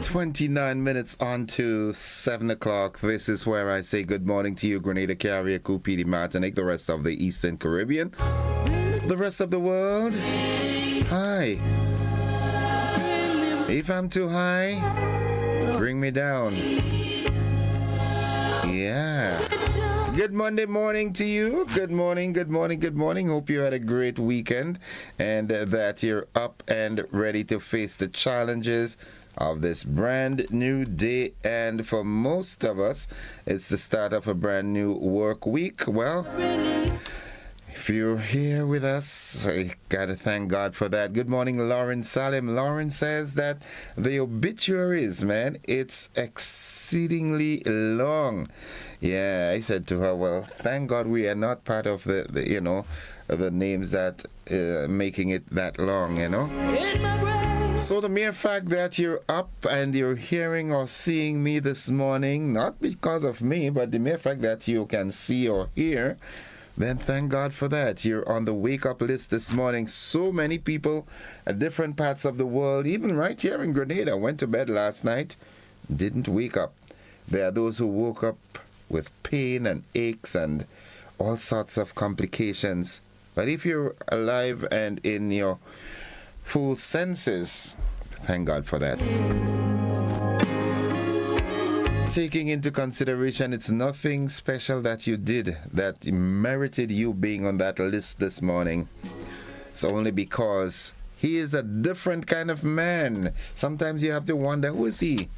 29 minutes on to 7 o'clock. This is where I say good morning to you, Grenada, Carrier, Cupidi, Martinique, the rest of the Eastern Caribbean, the rest of the world. Hi. If I'm too high, bring me down. Yeah. Good Monday morning to you. Good morning, good morning, good morning. Hope you had a great weekend and that you're up and ready to face the challenges of this brand new day. And for most of us, it's the start of a brand new work week. Well, if you're here with us, I gotta thank God for that. Good morning, Lauren Salim. Lauren says that the obituaries, man, it's exceedingly long. Yeah, I said to her, well, thank God we are not part of the the names that making it that long, So the mere fact that you're up and you're hearing or seeing me this morning, not because of me, but the mere fact that you can see or hear, then thank God for that. You're on the wake-up list this morning. So many people at different parts of the world, even right here in Grenada, went to bed last night, didn't wake up. There are those who woke up with pain and aches and all sorts of complications. But if you're alive and in your full senses, thank God for that. Taking into consideration it's nothing special that you did that merited you being on that list this morning. It's only because he is a different kind of man. Sometimes you have to wonder, who is he?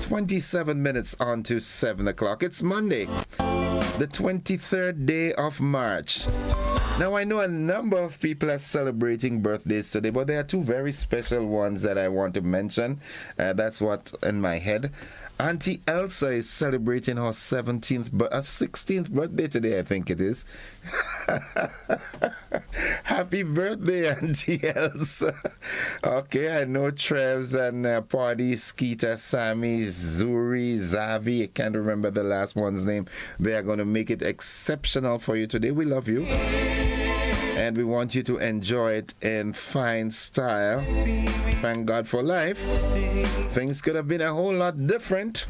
27 minutes on to 7 o'clock. It's Monday, the 23rd day of March. Now, I know a number of people are celebrating birthdays today, but there are two very special ones that I want to mention. That's what's in my head. Auntie Elsa is celebrating her 16th birthday today, I think it is. Happy birthday, Auntie Elsa. Okay, I know Trevs and Party, Skeeter, Sammy, Zuri, Zavi, I can't remember the last one's name. They are going to make it exceptional for you today. We love you. And we want you to enjoy it in fine style. Thank God for life. Things could have been a whole lot different.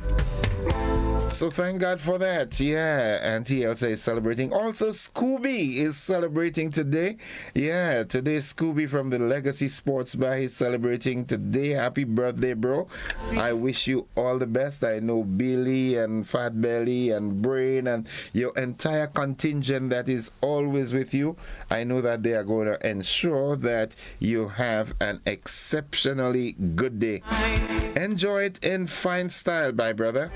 So thank God for that. Yeah, Auntie Elsa is celebrating. Also, Scooby is celebrating today. Yeah, today Scooby from the Legacy Sports Bar is celebrating today. Happy birthday, bro. I wish you all the best. I know Billy and Fat Belly and Brain and your entire contingent that is always with you. I know that they are going to ensure that you have an exceptionally good day. Enjoy it in fine style, my brother.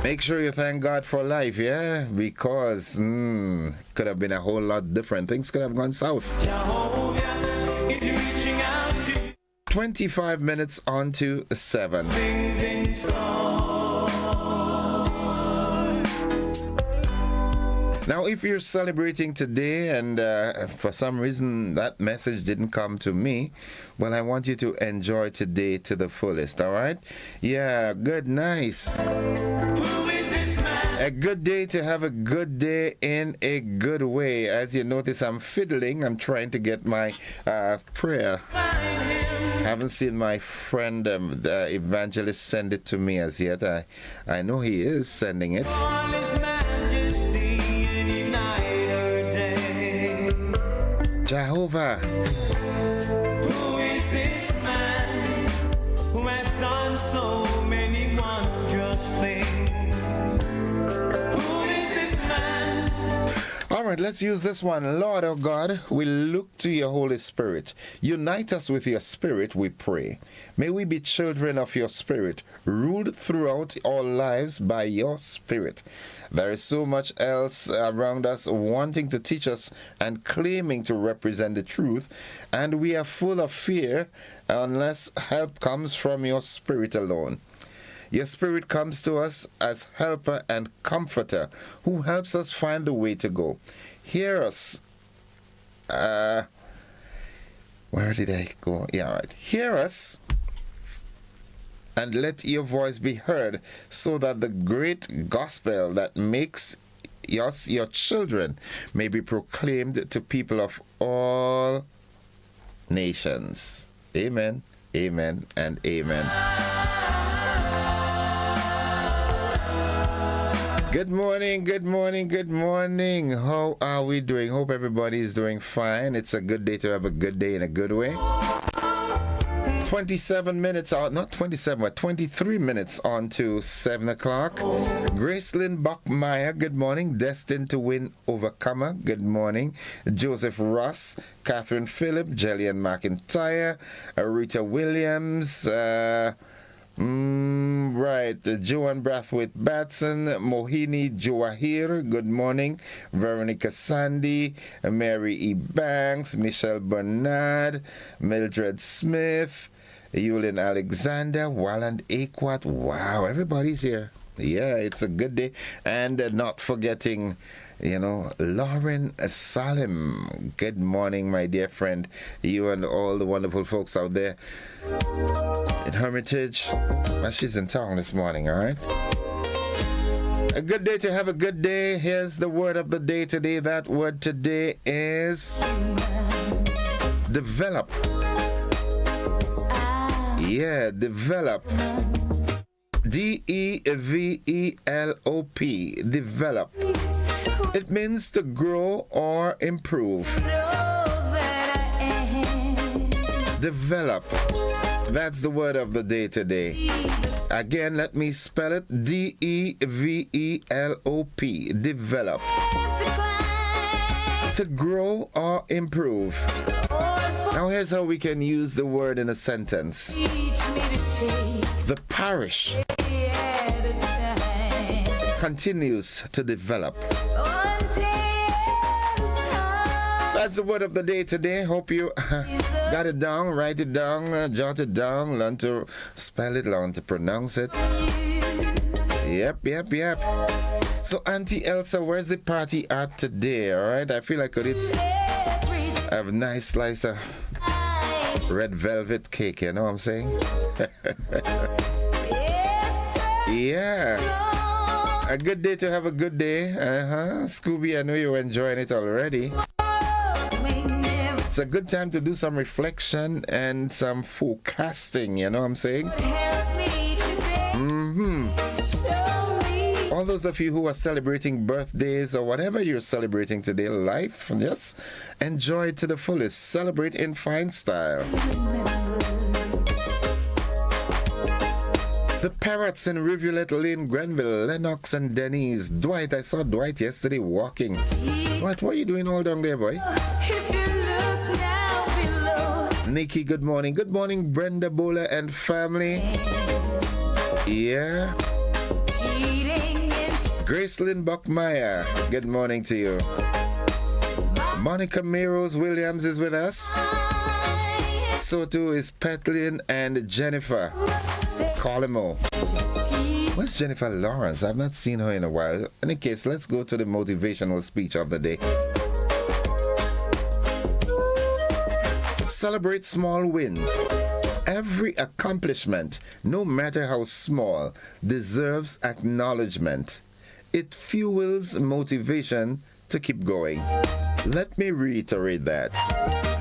Make sure you thank God for life, yeah? Because could have been a whole lot different. Things could have gone south. 25 minutes on to 7. Now, if you're celebrating today and for some reason that message didn't come to me, well, I want you to enjoy today to the fullest, all right? Yeah, good, nice. Who is this man? A good day to have a good day in a good way. As you notice, I'm fiddling. I'm trying to get my prayer. Haven't seen my friend, the evangelist, send it to me as yet. I know he is sending it. Jehovah. Who is this man who has done so many wondrous things? Who is this man? All right, let's use this one. Lord, oh God, we look to your Holy Spirit. Unite us with your Spirit, we pray. May we be children of your Spirit, ruled throughout our lives by your Spirit. There is so much else around us wanting to teach us and claiming to represent the truth, and we are full of fear unless help comes from your Spirit alone. Your Spirit comes to us as helper and comforter who helps us find the way to go. Hear us. Where did I go? Yeah, all right. Hear us and let your voice be heard so that the great gospel that makes us your children may be proclaimed to people of all nations. Amen, amen, and amen. Good morning, good morning, good morning. How are we doing? Hope everybody is doing fine. It's a good day to have a good day in a good way. 27 minutes out, not 27, but 23 minutes on to 7 o'clock. Gracelyn Buckmeyer, good morning. Destined to Win Overcomer, good morning. Joseph Ross, Catherine Phillip, Jillian McIntyre, Rita Williams, right, Joan Brathwaite Batson, Mohini Joahir, good morning. Veronica Sandy, Mary E. Banks, Michelle Bernard, Mildred Smith, Yulin Alexander, Walland Aquat. Wow, everybody's here. Yeah, it's a good day. And not forgetting, Lauren Salim. Good morning, my dear friend. You and all the wonderful folks out there in Hermitage. Well, she's in town this morning, all right? A good day to have a good day. Here's the word of the day today. That word today is develop. Yeah, develop. D-E-V-E-L-O-P. Develop. It means to grow or improve. Develop. That's the word of the day today. Again, let me spell it. D-E-V-E-L-O-P. Develop. To grow or improve. Now here's how we can use the word in a sentence. The parish continues to develop. That's the word of the day today. Hope you got it down, write it down, jot it down, learn to spell it, learn to pronounce it. Yep. So Auntie Elsa, where's the party at today? All right, I feel I could have a nice slice of red velvet cake, you know what I'm saying? Yeah. A good day to have a good day. Scooby, I know you're enjoying it already. It's a good time to do some reflection and some forecasting, you know what I'm saying? All those of you who are celebrating birthdays or whatever you're celebrating today, life, just enjoy it to the fullest. Celebrate in fine style. The Parrots in Rivulet Lane, Grenville, Lennox and Denise. Dwight, I saw Dwight yesterday walking. Dwight, what are you doing all down there, boy? Nikki, good morning. Good morning, Brenda Bola and family. Yeah. Gracelyn Buckmeyer, good morning to you. Monica Meros Williams is with us. So too is Petlin and Jennifer Colimo. Where's Jennifer Lawrence? I've not seen her in a while. In any case, let's go to the motivational speech of the day. Celebrate small wins. Every accomplishment, no matter how small, deserves acknowledgement. It fuels motivation to keep going. Let me reiterate that.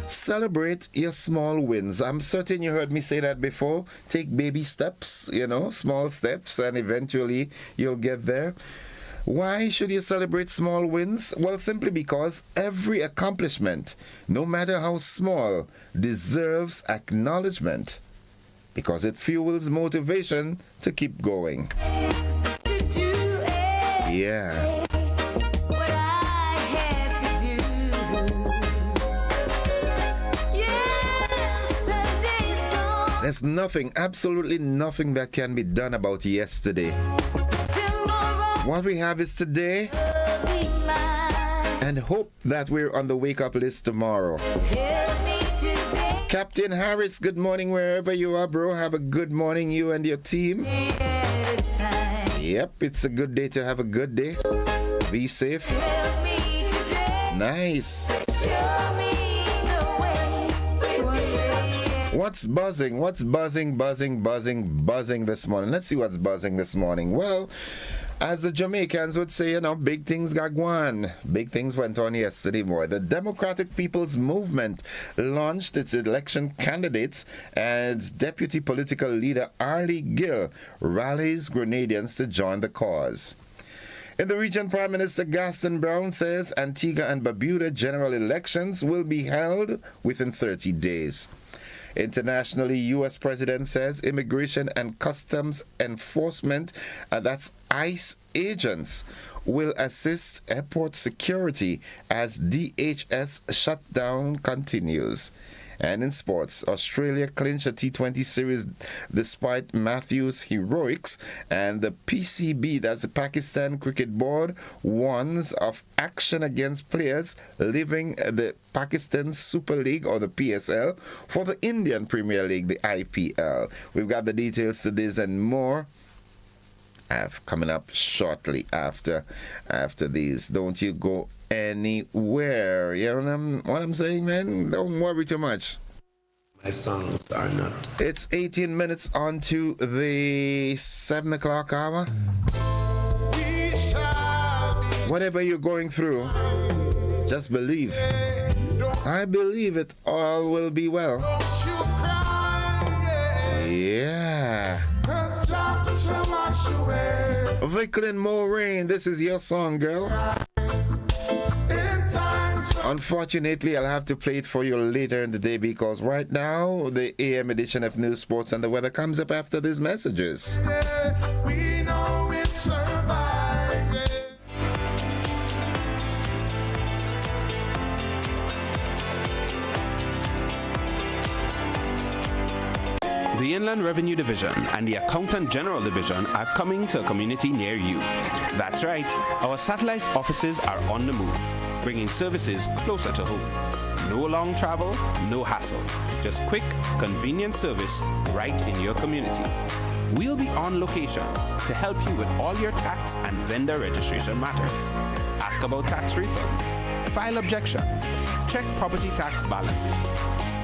Celebrate your small wins. I'm certain you heard me say that before. Take baby steps, small steps, and eventually you'll get there. Why should you celebrate small wins? Well, simply because every accomplishment, no matter how small, deserves acknowledgement. Because it fuels motivation to keep going. Yeah. There's nothing, absolutely nothing that can be done about yesterday. What we have is today, and hope that we're on the wake-up list tomorrow. Captain Harris, good morning wherever you are, bro. Have a good morning, you and your team. Yep, it's a good day to have a good day. Be safe. Nice. What's buzzing? What's buzzing this morning? Let's see what's buzzing this morning. Well, as the Jamaicans would say, big things got going. Big things went on yesterday, boy. The Democratic People's Movement launched its election candidates as deputy political leader Arlie Gill rallies Grenadians to join the cause. In the region, Prime Minister Gaston Brown says Antigua and Barbuda general elections will be held within 30 days. Internationally, U.S. President says Immigration and Customs Enforcement, that's ICE agents, will assist airport security as DHS shutdown continues. And in sports, Australia clinched a T20 series despite Matthews' heroics, and the PCB, that's the Pakistan Cricket Board, warns of action against players leaving the Pakistan Super League or the PSL for the Indian Premier League, the IPL. We've got the details to this and more coming up shortly after these. Don't you go anywhere. You know what I'm saying, man? Don't worry too much. My songs are not. It's 18 minutes on to the 7 o'clock hour. Whatever you're going through, just believe. I believe it all will be well. Yeah. Vicklin Moraine, this is your song, girl. Unfortunately, I'll have to play it for you later in the day because right now the AM edition of News, Sports and the Weather comes up after these messages. We know it's surviving. The Inland Revenue Division and the Accountant General Division are coming to a community near you. That's right, our satellite offices are on the move, bringing services closer to home. No long travel, no hassle. Just quick, convenient service right in your community. We'll be on location to help you with all your tax and vendor registration matters. Ask about tax refunds, file objections, check property tax balances,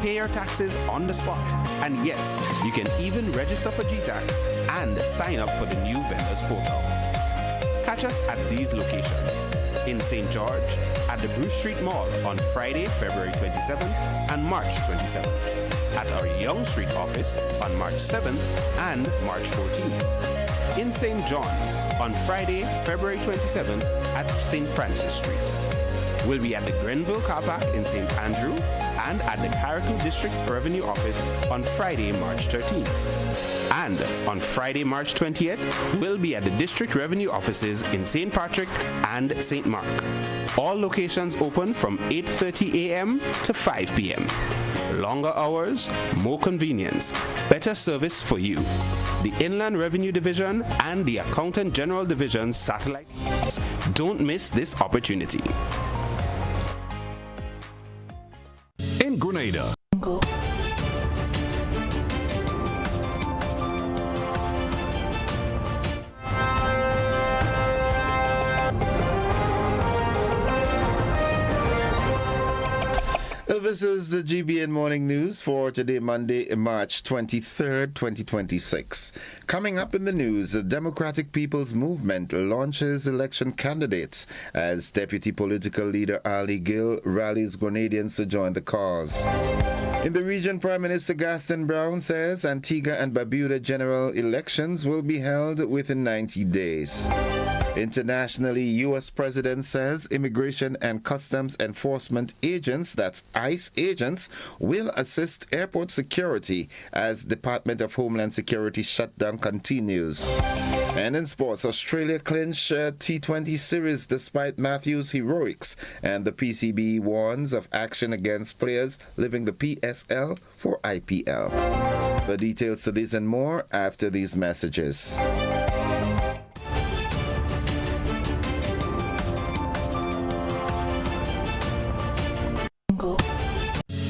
pay your taxes on the spot, and yes, you can even register for GTAX and sign up for the new vendors portal. Catch us at these locations: in St. George, at the Bruce Street Mall on Friday, February 27th and March 27th, at our Young Street office on March 7th and March 14th, in St. John on Friday, February 27th at St. Francis Street. We'll be at the Grenville Car Park in St. Andrew and at the Carriacou District Revenue Office on Friday, March 13th. And on Friday, March 20th, we'll be at the District Revenue Offices in St. Patrick and St. Mark. All locations open from 8:30 a.m. to 5 p.m. Longer hours, more convenience, better service for you. The Inland Revenue Division and the Accountant General Division satellite. Don't miss this opportunity. In Grenada. This is the GBN Morning News for today, Monday, March 23rd, 2026. Coming up in the news, the Democratic People's Movement launches election candidates as Deputy Political Leader Arlie Gill rallies Grenadians to join the cause. In the region, Prime Minister Gaston Brown says Antigua and Barbuda general elections will be held within 90 days. Internationally, U.S. President says Immigration and Customs Enforcement agents, that's ICE agents, will assist airport security as Department of Homeland Security shutdown continues. And in sports, Australia clinched T20 series despite Matthews' heroics, and the PCB warns of action against players leaving the PSL for IPL. The details to this and more after these messages.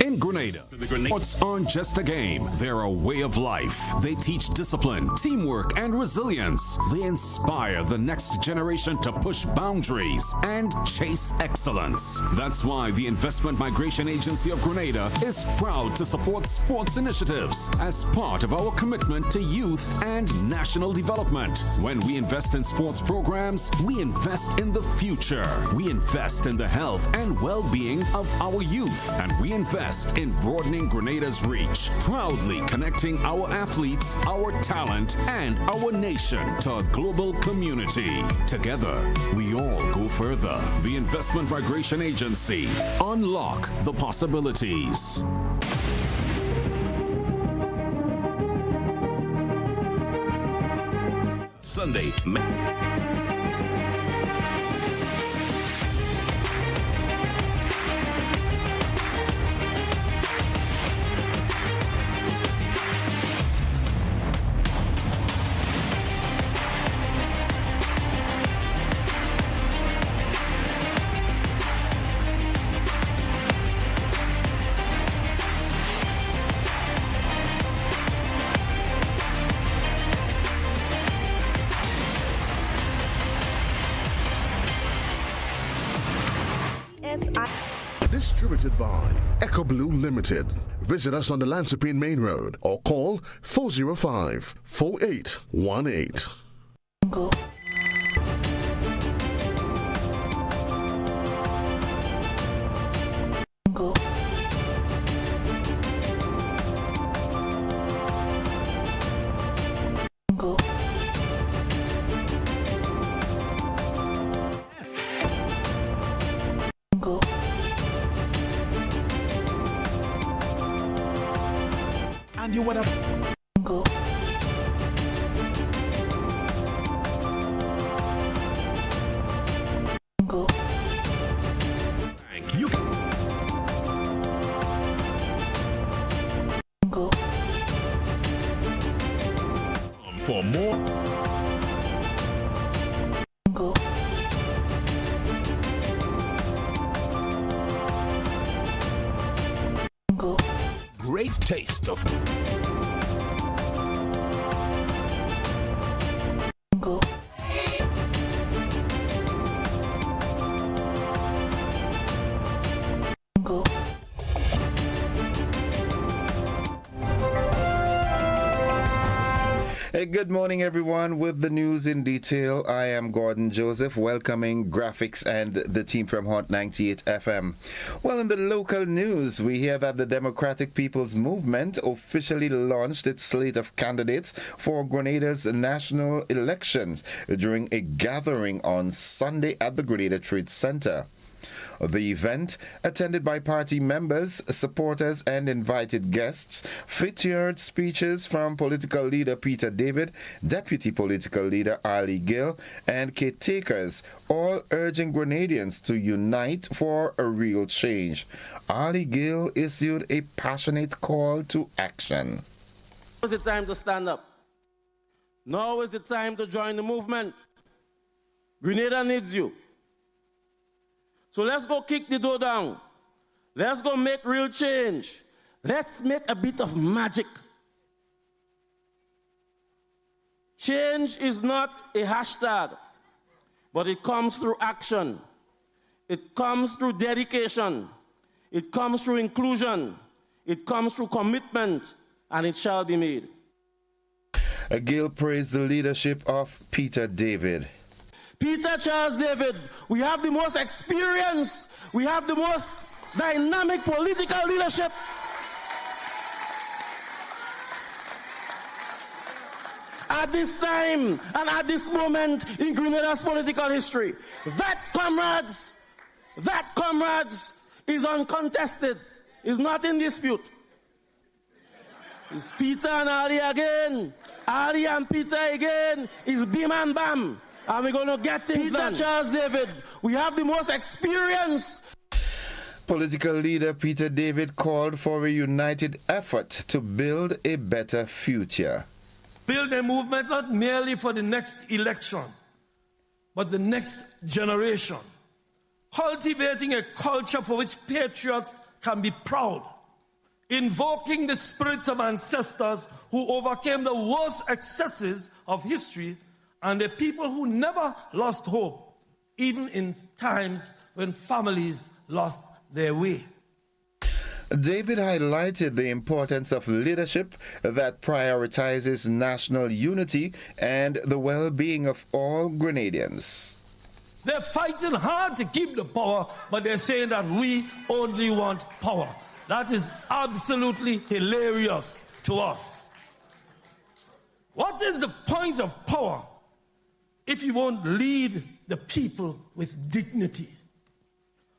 In Grenada. The Grenada Sports aren't just a game, they're a way of life. They teach discipline, teamwork, and resilience. They inspire the next generation to push boundaries and chase excellence. That's why the Investment Migration Agency of Grenada is proud to support sports initiatives as part of our commitment to youth and national development. When we invest in sports programs, we invest in the future. We invest in the health and well-being of our youth, and we invest in broadening Grenada's reach, proudly connecting our athletes, our talent, and our nation to a global community. Together, we all go further. The Investment Migration Agency. Unlock the possibilities. Sunday. Distributed by Echo Blue Limited. Visit us on the Lansopine Main Road or call 405-4818. And you would have Thank you. For more. Great taste of Hey, good morning, everyone. With the news in detail, I am Gordon Joseph, welcoming Graphics and the team from Hot 98 FM. Well, in the local news, we hear that the Democratic People's Movement officially launched its slate of candidates for Grenada's national elections during a gathering on Sunday at the Grenada Trade Center. The event, attended by party members, supporters, and invited guests, featured speeches from political leader Peter David, deputy political leader Ali Gill, and caretakers, all urging Grenadians to unite for a real change. Ali Gill issued a passionate call to action. Now is the time to stand up. Now is the time to join the movement. Grenada needs you. So let's go kick the door down. Let's go make real change. Let's make a bit of magic. Change is not a hashtag, but it comes through action. It comes through dedication. It comes through inclusion. It comes through commitment, and it shall be made. Gill praised the leadership of Peter David. Peter Charles David, we have the most experience, we have the most dynamic political leadership. At this time and at this moment in Grenada's political history, that, comrades, is uncontested, is not in dispute. It's Peter and Ali again, Ali and Peter again, is bim and bam. And we're going to get things done. Peter Charles David, we have the most experience. Political leader Peter David called for a united effort to build a better future. Build a movement not merely for the next election, but the next generation. Cultivating a culture for which patriots can be proud. invoking the spirits of ancestors who overcame the worst excesses of history and the people who never lost hope, even in times when families lost their way. David highlighted the importance of leadership that prioritizes national unity and the well-being of all Grenadians. They're fighting hard to keep the power, but they're saying that we only want power. That is absolutely hilarious to us. What is the point of power if you won't lead the people with dignity?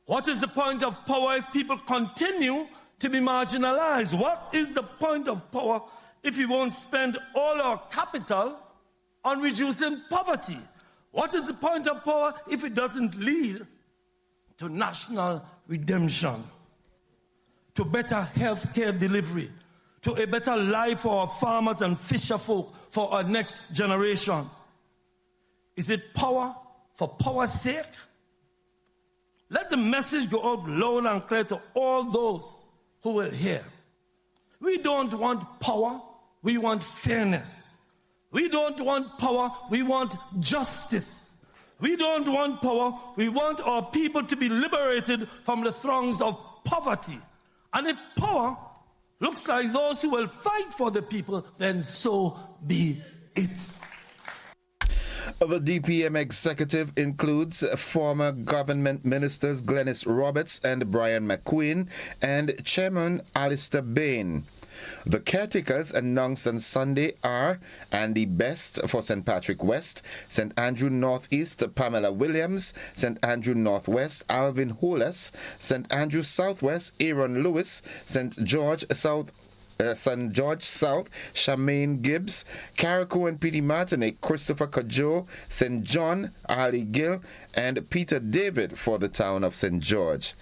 What is the point of power if people continue to be marginalized? What is the point of power if we won't spend all our capital on reducing poverty? What is the point of power if it doesn't lead to national redemption, to better health care delivery, to a better life for our farmers and fisher folk, for our next generation? Is it power for power's sake? Let the message go out loud and clear to all those who will hear. We don't want power, we want fairness. We don't want power, we want justice. We don't want power, we want our people to be liberated from the throngs of poverty. And if power looks like those who will fight for the people, then so be it. The DPM executive includes former government ministers Glenys Roberts and Brian McQueen and Chairman Alistair Bain. The caretakers announced on Sunday are Andy Best for St. Patrick West, St. Andrew Northeast Pamela Williams, St. Andrew Northwest Alvin Holas, St. Andrew Southwest Aaron Lewis, St. George South Charmaine Gibbs, Carrico and Petey Martinique, Christopher Cajo, St. John, Ali Gill, and Peter David for the town of St. George.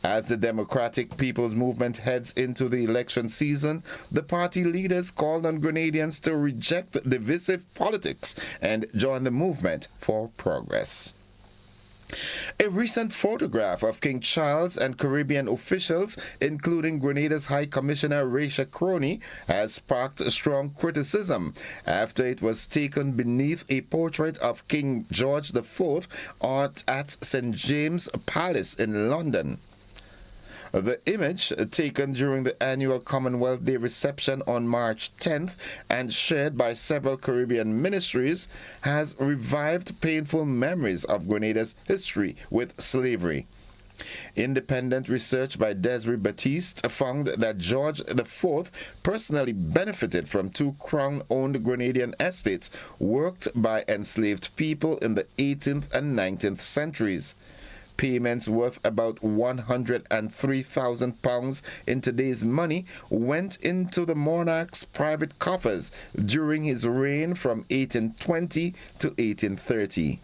As the Democratic People's Movement heads into the election season, the party leaders called on Grenadians to reject divisive politics and join the movement for progress. A recent photograph of King Charles and Caribbean officials, including Grenada's High Commissioner Raisha Crony, has sparked strong criticism after it was taken beneath a portrait of King George IV at St. James Palace in London. The image, taken during the annual Commonwealth Day reception on March 10th and shared by several Caribbean ministries, has revived painful memories of Grenada's history with slavery. Independent research by Desiree Batiste found that George IV personally benefited from two Crown-owned Grenadian estates worked by enslaved people in the 18th and 19th centuries. Payments worth about £103,000 in today's money went into the monarch's private coffers during his reign from 1820 to 1830.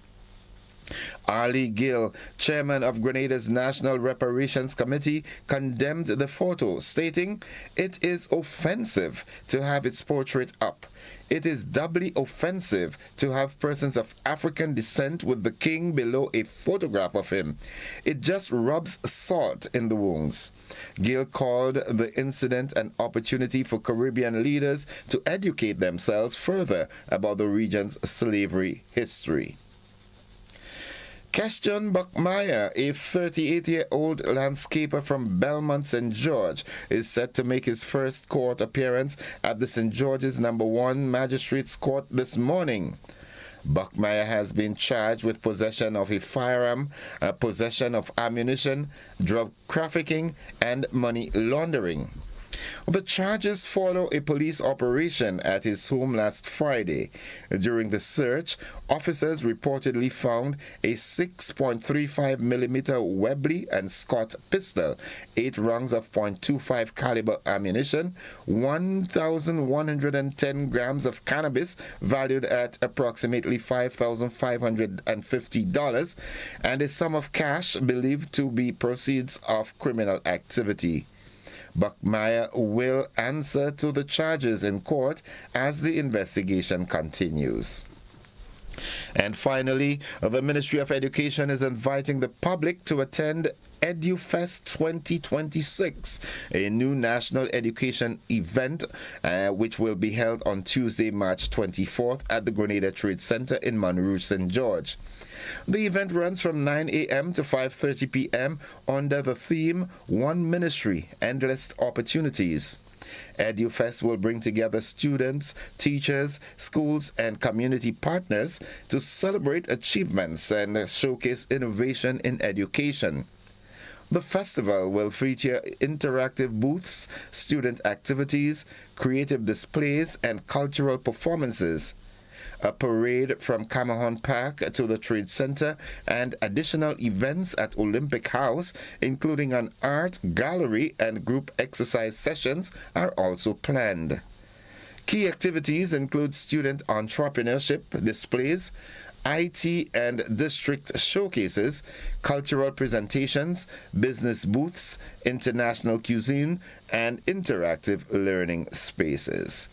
Ali Gill, chairman of Grenada's National Reparations Committee, condemned the photo, stating, "It is offensive to have its portrait up. It is doubly offensive to have persons of African descent with the king below a photograph of him. It just rubs salt in the wounds." Gill called the incident an opportunity for Caribbean leaders to educate themselves further about the region's slavery history. Keston Buckmeyer, a 38-year-old landscaper from Belmont, St. George, is set to make his first court appearance at the St. George's No. 1 Magistrates Court this morning. Buckmeyer has been charged with possession of a firearm, possession of ammunition, drug trafficking, and money laundering. The charges follow a police operation at his home last Friday. During the search, officers reportedly found a 6.35mm Webley and Scott pistol, 8 rounds of .25 caliber ammunition, 1,110 grams of cannabis valued at approximately $5,550, and a sum of cash believed to be proceeds of criminal activity. Buckmeyer will answer to the charges in court as the investigation continues. And finally, the Ministry of Education is inviting the public to attend EduFest 2026, a new national education event which will be held on Tuesday, March 24th at the Grenada Trade Center in Monrouge, St. George. The event runs from 9 a.m. to 5:30 p.m. under the theme One Ministry, Endless Opportunities. EduFest will bring together students, teachers, schools, and community partners to celebrate achievements and showcase innovation in education. The festival will feature interactive booths, student activities, creative displays, and cultural performances. A parade from Camahon Park to the Trade Center, and additional events at Olympic House, including an art gallery and group exercise sessions, are also planned. Key activities include student entrepreneurship displays, IT and district showcases, cultural presentations, business booths, international cuisine, and interactive learning spaces.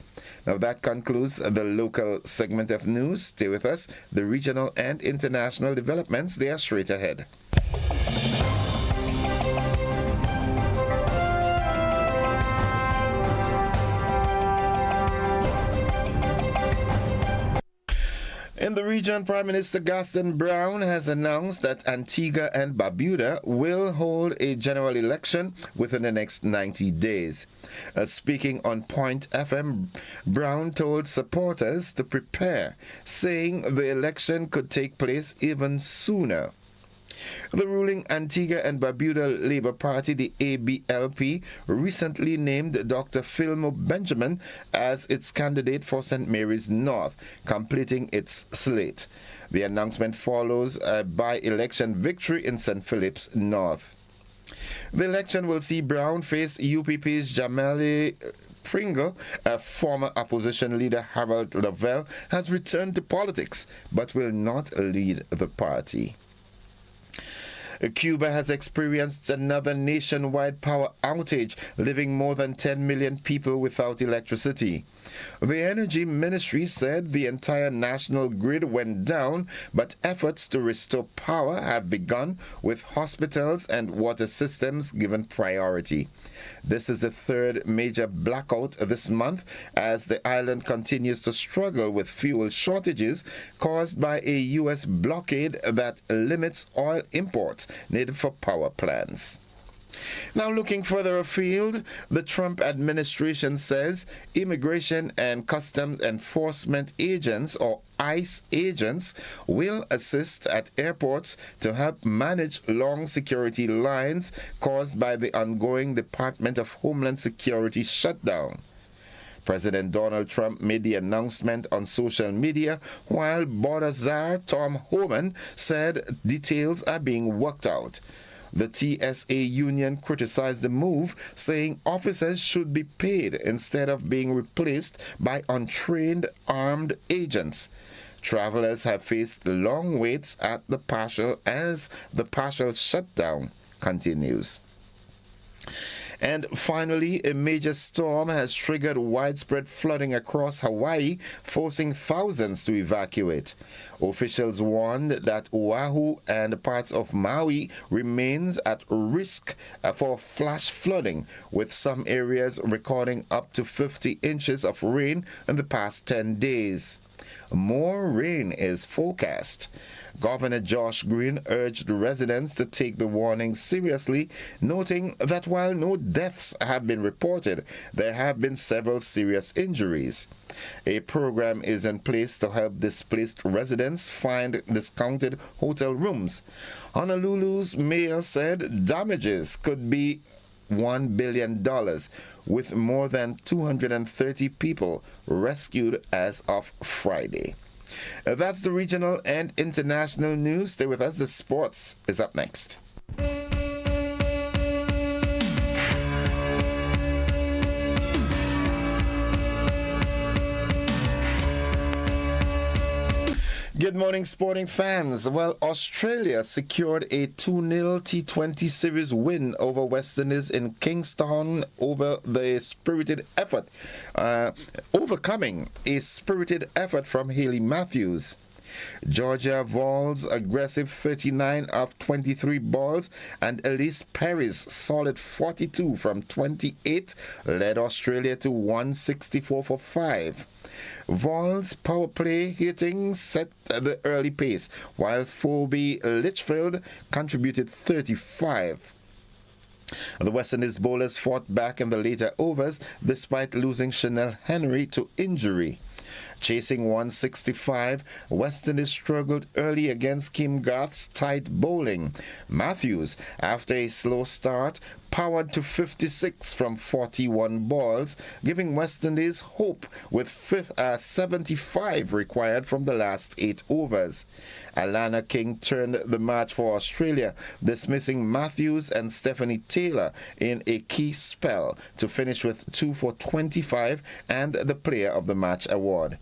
Now that concludes the local segment of news. Stay with us. The regional and international developments, they are straight ahead. In the region, Prime Minister Gaston Brown has announced that Antigua and Barbuda will hold a general election within the next 90 days. Speaking on Point FM, Brown told supporters to prepare, saying the election could take place even sooner. The ruling Antigua and Barbuda Labour Party, the ABLP, recently named Dr. Philmo Benjamin as its candidate for St. Mary's North, completing its slate. The announcement follows a by-election victory in St. Philip's North. The election will see Brown face UPP's Jamali Pringle. A former opposition leader, Harold Lavelle, has returned to politics but will not lead the party. Cuba has experienced another nationwide power outage, leaving more than 10 million people without electricity. The Energy Ministry said the entire national grid went down, but efforts to restore power have begun, with hospitals and water systems given priority. This is the third major blackout this month as the island continues to struggle with fuel shortages caused by a U.S. blockade that limits oil imports needed for power plants. Now, looking further afield, the Trump administration says Immigration and Customs Enforcement agents, or ICE agents, will assist at airports to help manage long security lines caused by the ongoing Department of Homeland Security shutdown. President Donald Trump made the announcement on social media, while border czar Tom Homan said details are being worked out. The TSA union criticized the move, saying officers should be paid instead of being replaced by untrained armed agents. Travelers have faced long waits at the partial shutdown continues. And finally, a major storm has triggered widespread flooding across Hawaii, forcing thousands to evacuate. Officials warned that Oahu and parts of Maui remains at risk for flash flooding, with some areas recording up to 50 inches of rain in the past 10 days. More rain is forecast. Governor Josh Green urged residents to take the warning seriously, noting that while no deaths have been reported, there have been several serious injuries. A program is in place to help displaced residents find discounted hotel rooms. Honolulu's mayor said damages could be $1 billion, with more than 230 people rescued as of Friday. That's the regional and international news. Stay with us. The sports is up next. Good morning, sporting fans. Well, Australia secured a 2-0 T20 series win over West Indies in Kingston over the spirited effort, overcoming a spirited effort from Hayley Matthews. Georgia Vols aggressive 39 of 23 balls, and Elise Perry's solid 42 from 28 led Australia to 164 for 5. Vols power play hitting set the early pace, while Phoebe Litchfield contributed 35. The West Indies bowlers fought back in the later overs despite losing Chanel Henry to injury. Chasing 165, West Indies struggled early against Kim Garth's tight bowling. Matthews, after a slow start, powered to 56 from 41 balls, giving West Indies hope with 75 required from the last 8 overs. Alana King turned the match for Australia, dismissing Matthews and Stephanie Taylor in a key spell to finish with 2 for 25 and the Player of the Match award.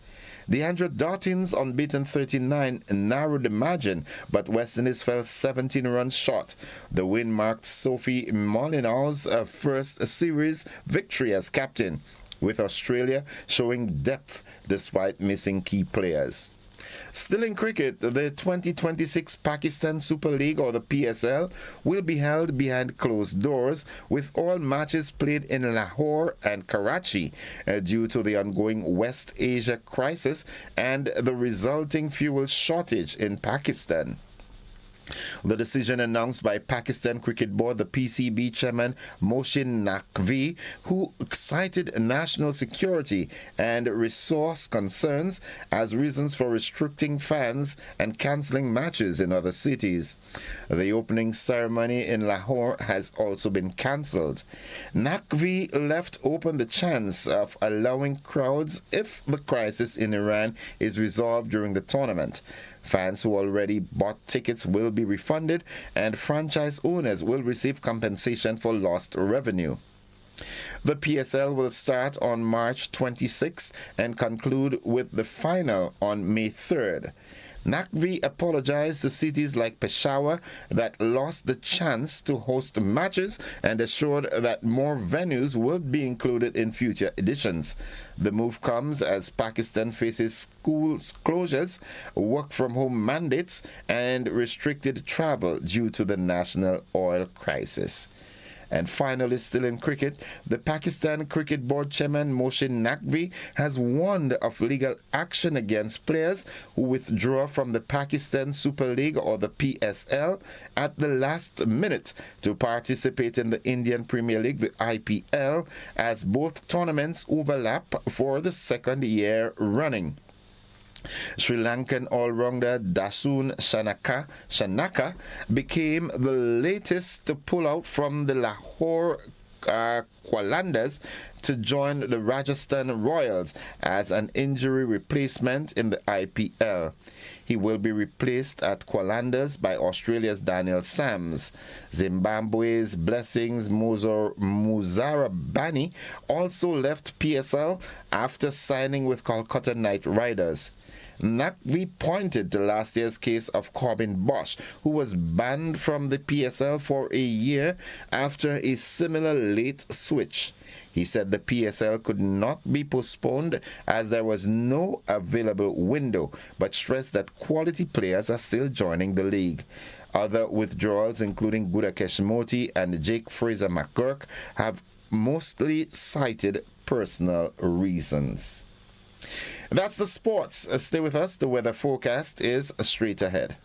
Deandra Dartin's unbeaten 39 narrowed the margin, but West Indies fell 17 runs short. The win marked Sophie Molinau's first series victory as captain, with Australia showing depth despite missing key players. Still in cricket, the 2026 Pakistan Super League, or the PSL, will be held behind closed doors, with all matches played in Lahore and Karachi due to the ongoing West Asia crisis and the resulting fuel shortage in Pakistan. The decision announced by Pakistan Cricket Board, the PCB chairman Mohsin Naqvi, who cited national security and resource concerns as reasons for restricting fans and cancelling matches in other cities. The opening ceremony in Lahore has also been cancelled. Naqvi left open the chance of allowing crowds if the crisis in Iran is resolved during the tournament. Fans who already bought tickets will be refunded, and franchise owners will receive compensation for lost revenue. The PSL will start on March 26th and conclude with the final on May 3rd. Naqvi apologized to cities like Peshawar that lost the chance to host matches and assured that more venues will be included in future editions. The move comes as Pakistan faces school closures, work-from-home mandates, and restricted travel due to the national oil crisis. And finally, still in cricket, the Pakistan Cricket Board chairman Mohsin Naqvi has warned of legal action against players who withdraw from the Pakistan Super League, or the PSL, at the last minute to participate in the Indian Premier League, the IPL, as both tournaments overlap for the second year running. Sri Lankan all-rounder Dasun Shanaka became the latest to pull out from the Lahore Qalandars to join the Rajasthan Royals as an injury replacement in the IPL. He will be replaced at Qalandars by Australia's Daniel Sams. Zimbabwe's Blessings Muzarabani also left PSL after signing with Kolkata Knight Riders. Naqvi pointed to last year's case of Corbin Bosch, who was banned from the PSL for a year after a similar late switch. He said the PSL could not be postponed as there was no available window, but stressed that quality players are still joining the league. Other withdrawals, including Gudakesh Moti and Jake Fraser-McGurk, have mostly cited personal reasons. That's the sports. Stay with us. The weather forecast is straight ahead.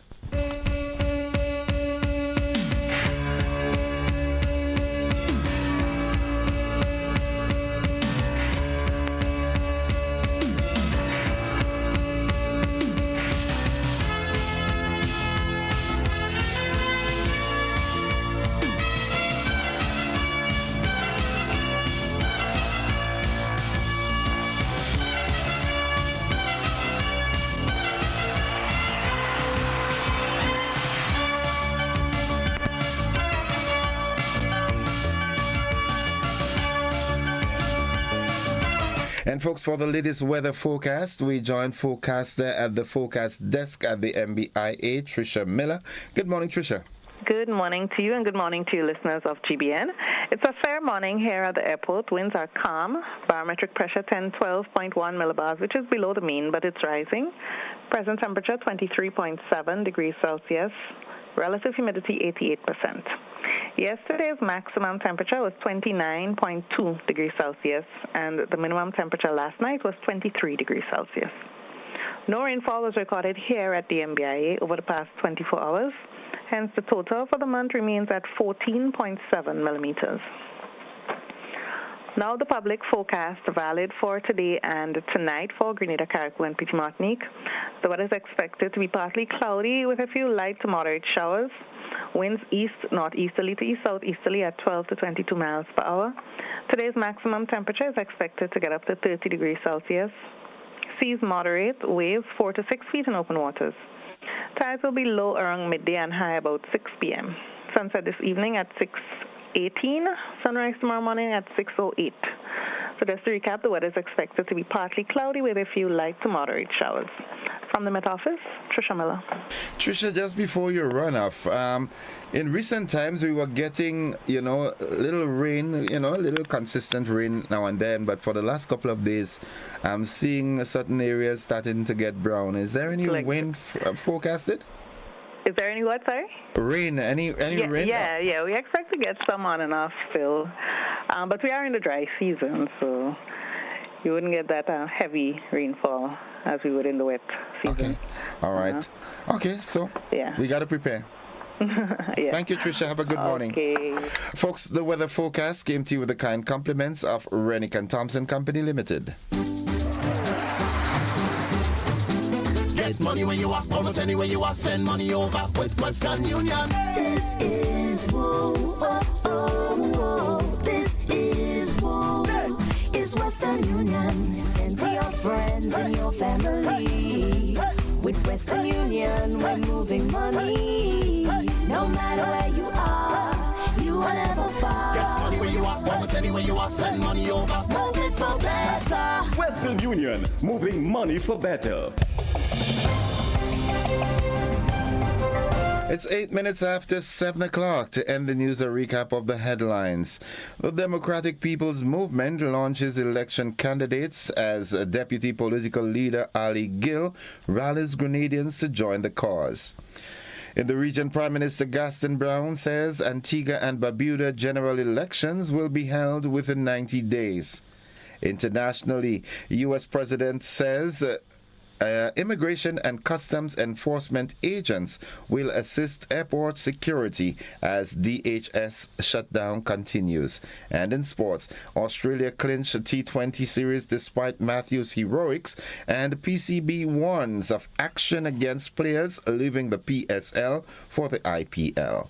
And folks, for the latest weather forecast, we join forecaster at the forecast desk at the MBIA, Tricia Miller. Good morning, Tricia. Good morning to you and good morning to your listeners of GBN. It's a fair morning here at the airport. Winds are calm. Barometric pressure 1012.1 millibars, which is below the mean, but it's rising. Present temperature 23.7 degrees Celsius. Relative humidity 88%. Yesterday's maximum temperature was 29.2 degrees Celsius, and the minimum temperature last night was 23 degrees Celsius. No rainfall was recorded here at the MBIA over the past 24 hours. Hence, the total for the month remains at 14.7 millimeters. Now the public forecast valid for today and tonight for Grenada, Carriacou, and Petite Martinique. The weather is expected to be partly cloudy with a few light to moderate showers. Winds east-northeasterly to east-southeasterly at 12 to 22 miles per hour. Today's maximum temperature is expected to get up to 30 degrees Celsius. Seas moderate, waves 4 to 6 feet in open waters. Tides will be low around midday and high about 6 p.m. Sunset this evening at 6:18. Sunrise tomorrow morning at 6:08. So just to recap, the weather is expected to be partly cloudy with a few light to moderate showers. From the Met Office, Trisha Miller. Trisha, just before your runoff, in recent times we were getting, a little rain, a little consistent rain now and then, but for the last couple of days, I'm seeing certain areas starting to get brown. Is there any rain forecasted? Is there any what, sorry? Rain, any rain? Yeah, we expect to get some on and off still. But we are in the dry season, so you wouldn't get that heavy rainfall as we would in the wet season. Okay, all right. Okay, so we got to prepare. Yeah. Thank you, Trisha. Have a good morning. Folks, the weather forecast came to you with the kind compliments of Rennick and Thompson Company Limited. Get money where you are, almost anywhere you are, send money over with Western Union. This is Woo, oh, oh, oh. This is Woo. It's Western Union. Send to your friends and your family. With Western Union, we're moving money. No matter where you are, you will never fall. Get money where you are, almost anywhere you are, send money over. Move it for better. Western Union, moving money for better. It's 8 minutes after 7 o'clock. To end the news, a recap of the headlines. The Democratic People's Movement launches election candidates as Deputy Political Leader Ali Gill rallies Grenadians to join the cause. In the region, Prime Minister Gaston Brown says Antigua and Barbuda general elections will be held within 90 days. Internationally, U.S. President says immigration and customs enforcement agents will assist airport security as DHS shutdown continues. And in sports, Australia clinched the T20 series despite Matthews' heroics, and PCB warns of action against players leaving the PSL for the IPL.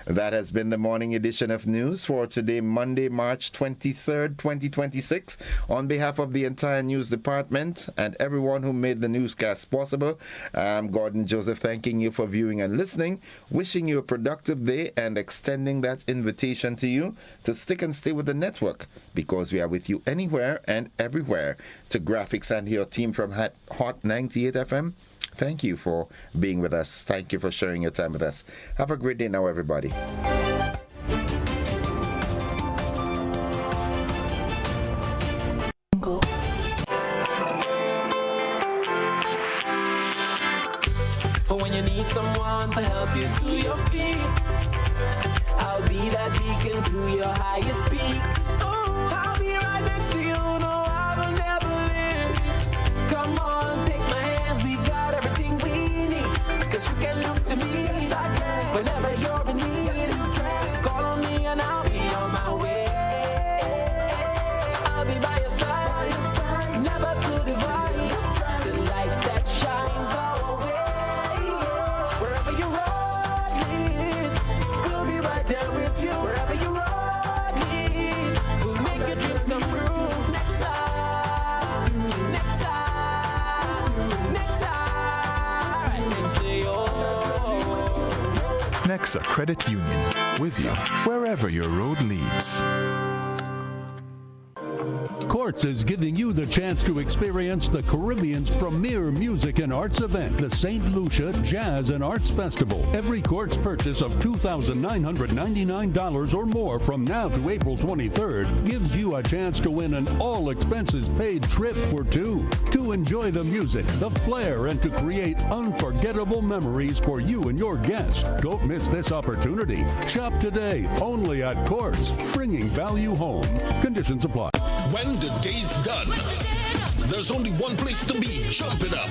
That has been the morning edition of news for today, Monday, March 23rd, 2026. On behalf of the entire news department and everyone who made the newscast possible, I'm Gordon Joseph, thanking you for viewing and listening, wishing you a productive day and extending that invitation to you to stick and stay with the network, because we are with you anywhere and everywhere. To Graphics and your team from Hot 98 FM, thank you for being with us. Thank you for sharing your time with us. Have a great day now, everybody. For when you need someone to help you to your feet, I'll be that beacon to your highest peak. Oh, I'll be right next to you. No, I will never leave. Come on, take my hands. We got everything we need. 'Cause you can look to me whenever you're in need. Just call on me and I'll be on my way. I'll be by your side, never to divide. The light that shines our way. Wherever you run it, we'll be right there with you. Wherever you run it, we'll make your dreams come true. Next time, next time, next time, right next to you. Nexa Credit Union, with you wherever your road leads. Courts is giving you the chance to experience the Caribbean's premier music and arts event, the St. Lucia Jazz and Arts Festival. Every Courts purchase of $2,999 or more from now to April 23rd gives you a chance to win an all-expenses-paid trip for two to enjoy the music, the flair, and to create unforgettable memories for you and your guests. Don't miss this opportunity. Shop today only at Courts, bringing value home. Conditions apply. When the day's done, there's only one place to be. Jump it up.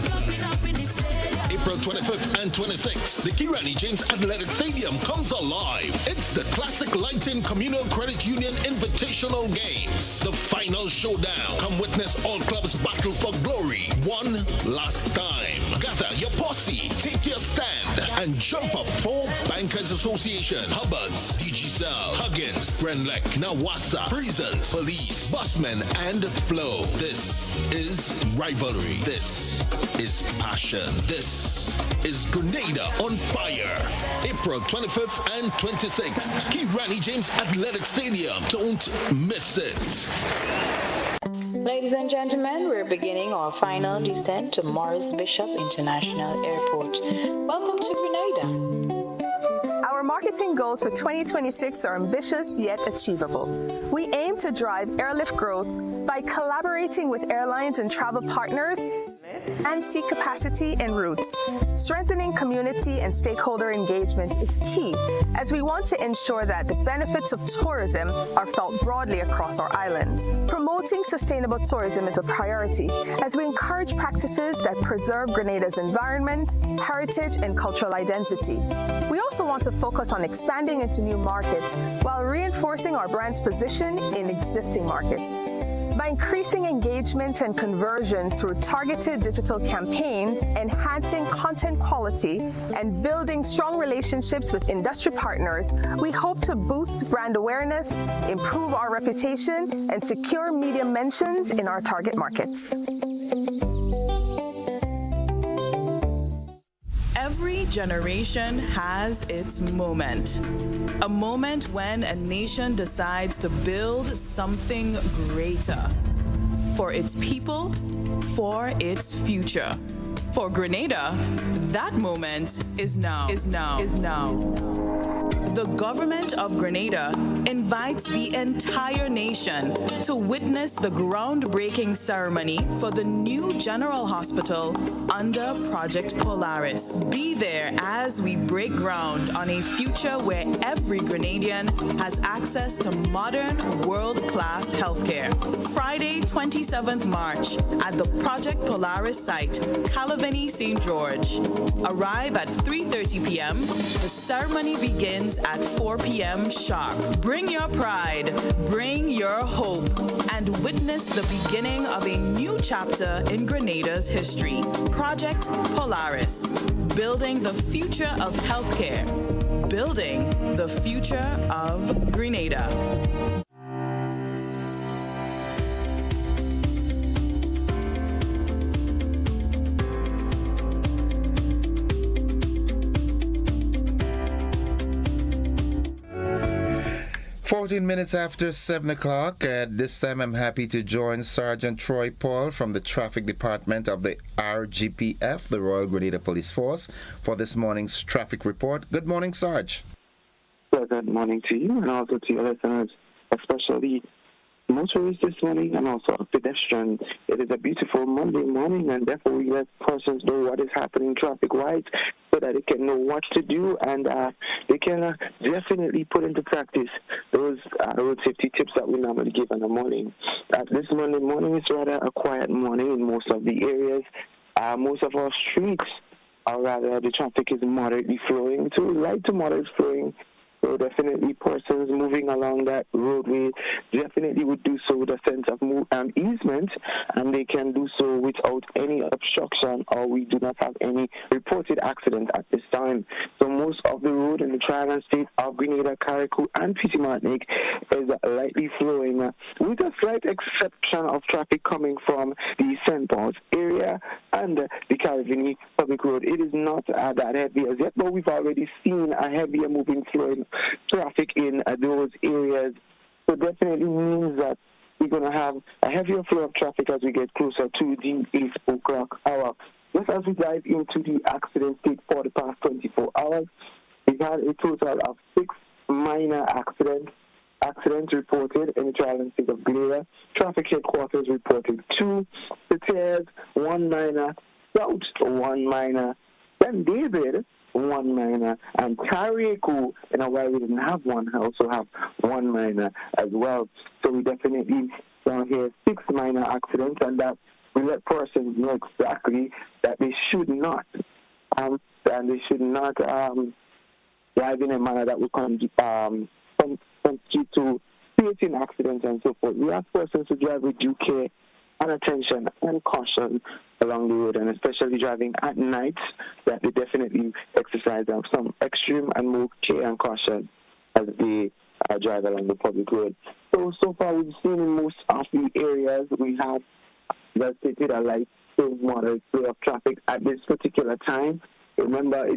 April 25th and 26th, the Kirani James Athletic Stadium comes alive. It's the Classic Lighting Communal Credit Union Invitational Games, the final showdown. Come witness all clubs battle for glory one last time. Gather your posse, take your stand, and jump up for Bankers Association, Hubbards, DG-Cell, Huggins, Grenlec, Nawasa, Prisons, Police, Busmen, and Flow. This is rivalry. This is passion. This is Grenada on fire. April 25th and 26th. Kirani James Athletic Stadium. Don't miss it. Ladies and gentlemen, we're beginning our final descent to Morris Bishop International Airport. Welcome to Grenada. Our marketing goals for 2026 are ambitious yet achievable. We aim to drive airlift growth by collaborating with airlines and travel partners and seek capacity en routes. Strengthening community and stakeholder engagement is key, as we want to ensure that the benefits of tourism are felt broadly across our islands. Promoting sustainable tourism is a priority, as we encourage practices that preserve Grenada's environment, heritage, and cultural identity. We also want to focus on expanding into new markets while reinforcing our brand's position in existing markets. By increasing engagement and conversion through targeted digital campaigns, enhancing content quality, and building strong relationships with industry partners, we hope to boost brand awareness, improve our reputation, and secure media mentions in our target markets. Every generation has its moment. A moment when a nation decides to build something greater. For its people, for its future. For Grenada, that moment is now. The government of Grenada invites the entire nation to witness the groundbreaking ceremony for the new General Hospital under Project Polaris. Be there as we break ground on a future where every Grenadian has access to modern, world-class healthcare. Friday, 27th March, at the Project Polaris site, Calaveni, St. George. Arrive at 3:30 p.m. The ceremony begins at 4 p.m. sharp. Bring your pride, bring your hope, and witness the beginning of a new chapter in Grenada's history. Project Polaris, building the future of healthcare, building the future of Grenada. 14 minutes after 7 o'clock. At this time, I'm happy to join Sergeant Troy Paul from the Traffic Department of the RGPF, the Royal Grenada Police Force, for this morning's traffic report. Good morning, Sarge. Well, good morning to you and also to your listeners, especially motorists this morning and also pedestrians. It is a beautiful Monday morning, and therefore we let persons know what is happening traffic-wise so that they can know what to do, and they can definitely put into practice those road safety tips that we normally give in the morning. This Monday morning is rather a quiet morning in most of the areas. Most of our streets are rather, the traffic is moderately flowing to light to moderate flowing. So definitely persons moving along that roadway definitely would do so with a sense of easement, and they can do so without any obstruction, or we do not have any reported accident at this time. So most of the road in the Tri-Island state of Grenada, Carriacou, and Petit Martinique is lightly flowing, with a slight exception of traffic coming from the St. Paul's area and the Calaveni Public Road. It is not that heavy as yet, but we've already seen a heavier moving flowing traffic in those areas. So definitely means that we're going to have a heavier flow of traffic as we get closer to the 8 o'clock hour. Just as we dive into the accident state for the past 24 hours, we've had a total of 6 minor accidents reported in the trial state of Grenada. Traffic headquarters reported 2 Tears, 1 minor, South 1 minor, St. David 1 minor, and Tareku, in a way we didn't have one, also have 1 minor as well. So we definitely down here 6 minor accidents, and that we let persons know exactly that they should not drive in a manner that would contribute to creating accidents and so forth. We ask persons to drive with due care and attention and caution along the road, and especially driving at night, that they definitely exercise some extreme and more care and caution as they drive along the public road. So far we've seen in most of the areas we have stated a light to moderate flow of traffic at this particular time. Remember,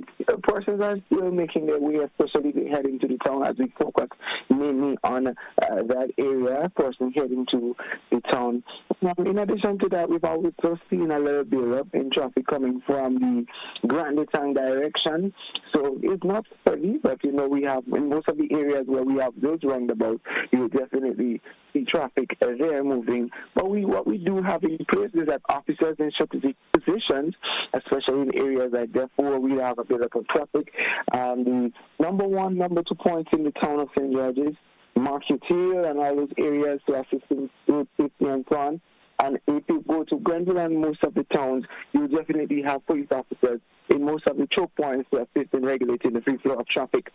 persons are still making their way, especially if they head into the town, as we focus mainly on that area, person heading to the town. Now, in addition to that, we've also seen a little build-up in traffic coming from the Grenada direction. So it's not steady, but, we have, in most of the areas where we have those roundabouts, you will definitely see traffic there moving. But what we do have in place is that officers in strategic positions, especially in areas like therefore we have a bit of traffic. The number 1, number 2 points in the town of St. George's, Market Hill, and all those areas to assist in road safety and so on. And if you go to Grenada and most of the towns, you definitely have police officers in most of the choke points to assist in regulating the free flow of traffic.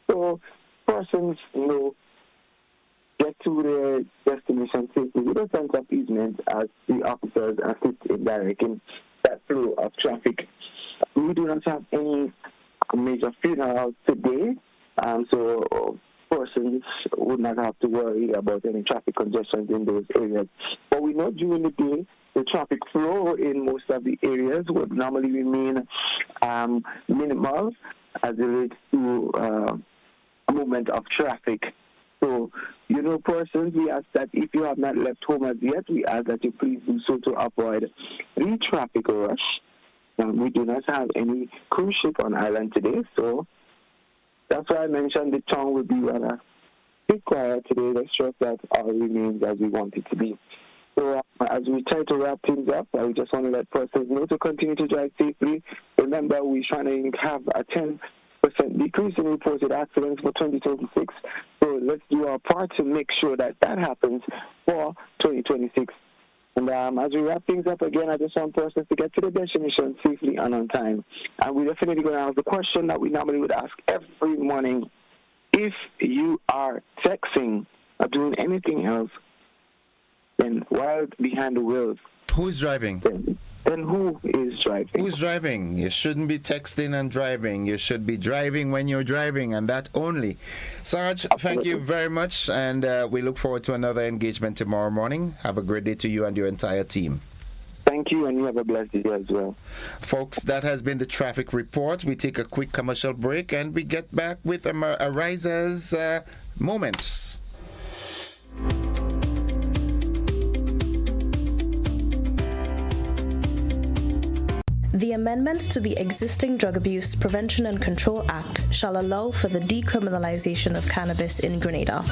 So persons, get to their destination safely with a sense of easement as the officers assist in directing that flow of traffic. We do not have any major funerals today, so persons would not have to worry about any traffic congestions in those areas. But we know during the day, the traffic flow in most of the areas would normally remain minimal as it relates to movement of traffic. So, persons, we ask that if you have not left home as yet, we ask that you please do so to avoid the traffic rush. We do not have any cruise ship on island today, so that's why I mentioned the town will be rather bit quiet today. Let's trust that all remains as we want it to be. So as we try to wrap things up, I just want to let persons know to continue to drive safely. Remember, we're trying to have a 10% decrease in reported accidents for 2026. So let's do our part to make sure that happens for 2026. And as we wrap things up again, I just want persons to get to the destination safely and on time. And we're definitely going to ask the question that we normally would ask every morning. If you are texting or doing anything else, then while behind the wheels, who's driving? Then who is driving? Who's driving? You shouldn't be texting and driving. You should be driving when you're driving, and that only. Sarge, thank you very much, and we look forward to another engagement tomorrow morning. Have a great day to you and your entire team. Thank you, and you have a blessed day as well. Folks, that has been the traffic report. We take a quick commercial break, and we get back with Ariza's moments. The amendments to the existing Drug Abuse Prevention and Control Act shall allow for the decriminalization of cannabis in Grenada.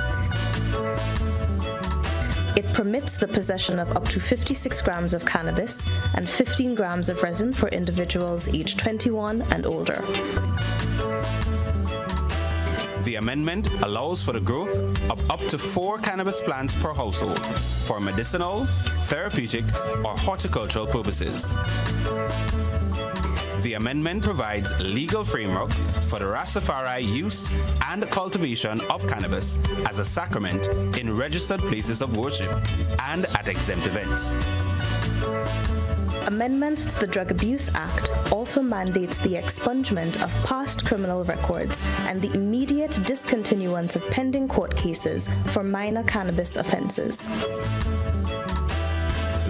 It permits the possession of up to 56 grams of cannabis and 15 grams of resin for individuals aged 21 and older. The amendment allows for the growth of up to 4 cannabis plants per household for medicinal, therapeutic, or horticultural purposes. The amendment provides legal framework for the Rastafari use and cultivation of cannabis as a sacrament in registered places of worship and at exempt events. Amendments to the Drug Abuse Act also mandates the expungement of past criminal records and the immediate discontinuance of pending court cases for minor cannabis offences.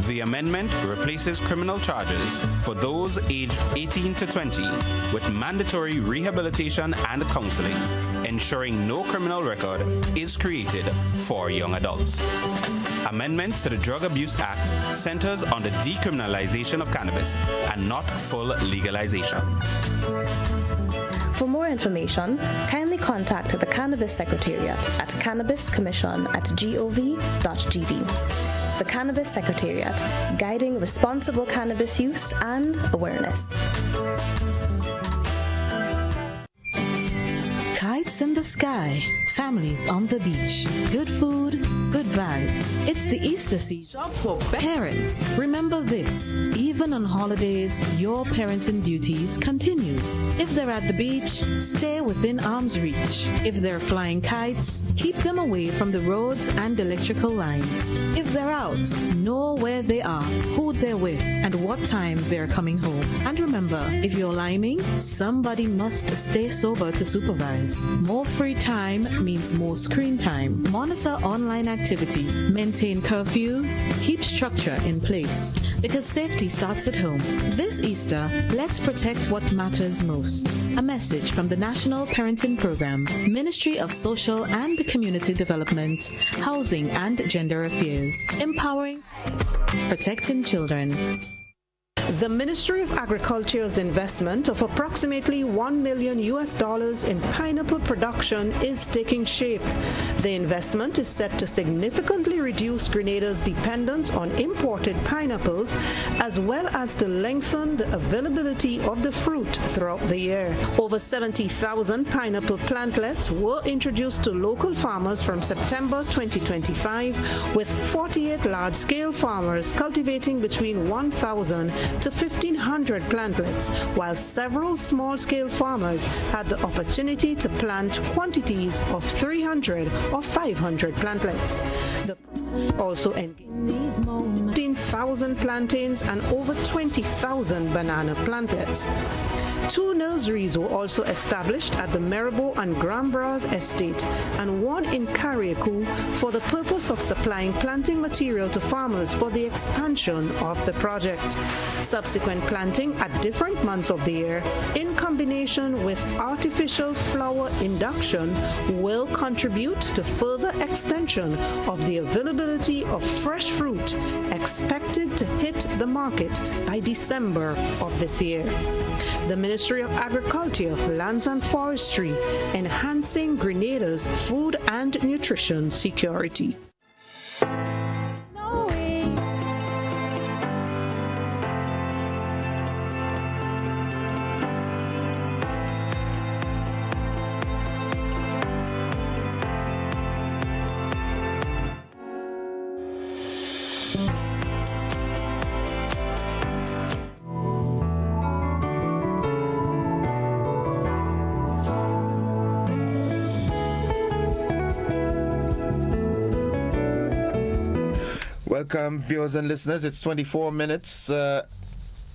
The amendment replaces criminal charges for those aged 18 to 20 with mandatory rehabilitation and counseling, ensuring no criminal record is created for young adults. Amendments to the Drug Abuse Act centers on the decriminalization of cannabis and not full legalization. For more information, kindly contact the Cannabis Secretariat at cannabiscommission@gov.gd. The Cannabis Secretariat, guiding responsible cannabis use and awareness. Kites in the sky, families on the beach, good food, good vibes. It's the Easter season. Shop for parents. Remember this, even on holidays, your parenting duties continues. If they're at the beach, stay within arm's reach. If they're flying kites, keep them away from the roads and electrical lines. If they're out, know where they are, who they're with, and what time they're coming home. And remember, if you're liming, somebody must stay sober to supervise. More free time means more screen time. Monitor online activity. Maintain curfews. Keep structure in place. Because safety starts at home. This Easter, let's protect what matters most. A message from the National Parenting Program, Ministry of Social and Community Development, Housing and Gender Affairs. Empowering, protecting children. The Ministry of Agriculture's investment of approximately $1 million in pineapple production is taking shape. The investment is set to significantly reduce Grenada's dependence on imported pineapples, as well as to lengthen the availability of the fruit throughout the year. Over 70,000 pineapple plantlets were introduced to local farmers from September 2025, with 48 large-scale farmers cultivating between 1,000 to 1,500 plantlets, while several small-scale farmers had the opportunity to plant quantities of 300 or 500 plantlets. The also engaged 15,000 plantains and over 20,000 banana plantlets. 2 nurseries were also established at the Maribor and Grambras estate and 1 in Carriacou for the purpose of supplying planting material to farmers for the expansion of the project. Subsequent planting at different months of the year, in combination with artificial flower induction, will contribute to further extension of the availability of fresh fruit expected to hit the market by December of this year. The Ministry of Agriculture, Lands and Forestry, enhancing Grenada's food and nutrition security. Welcome, viewers and listeners. It's 24 minutes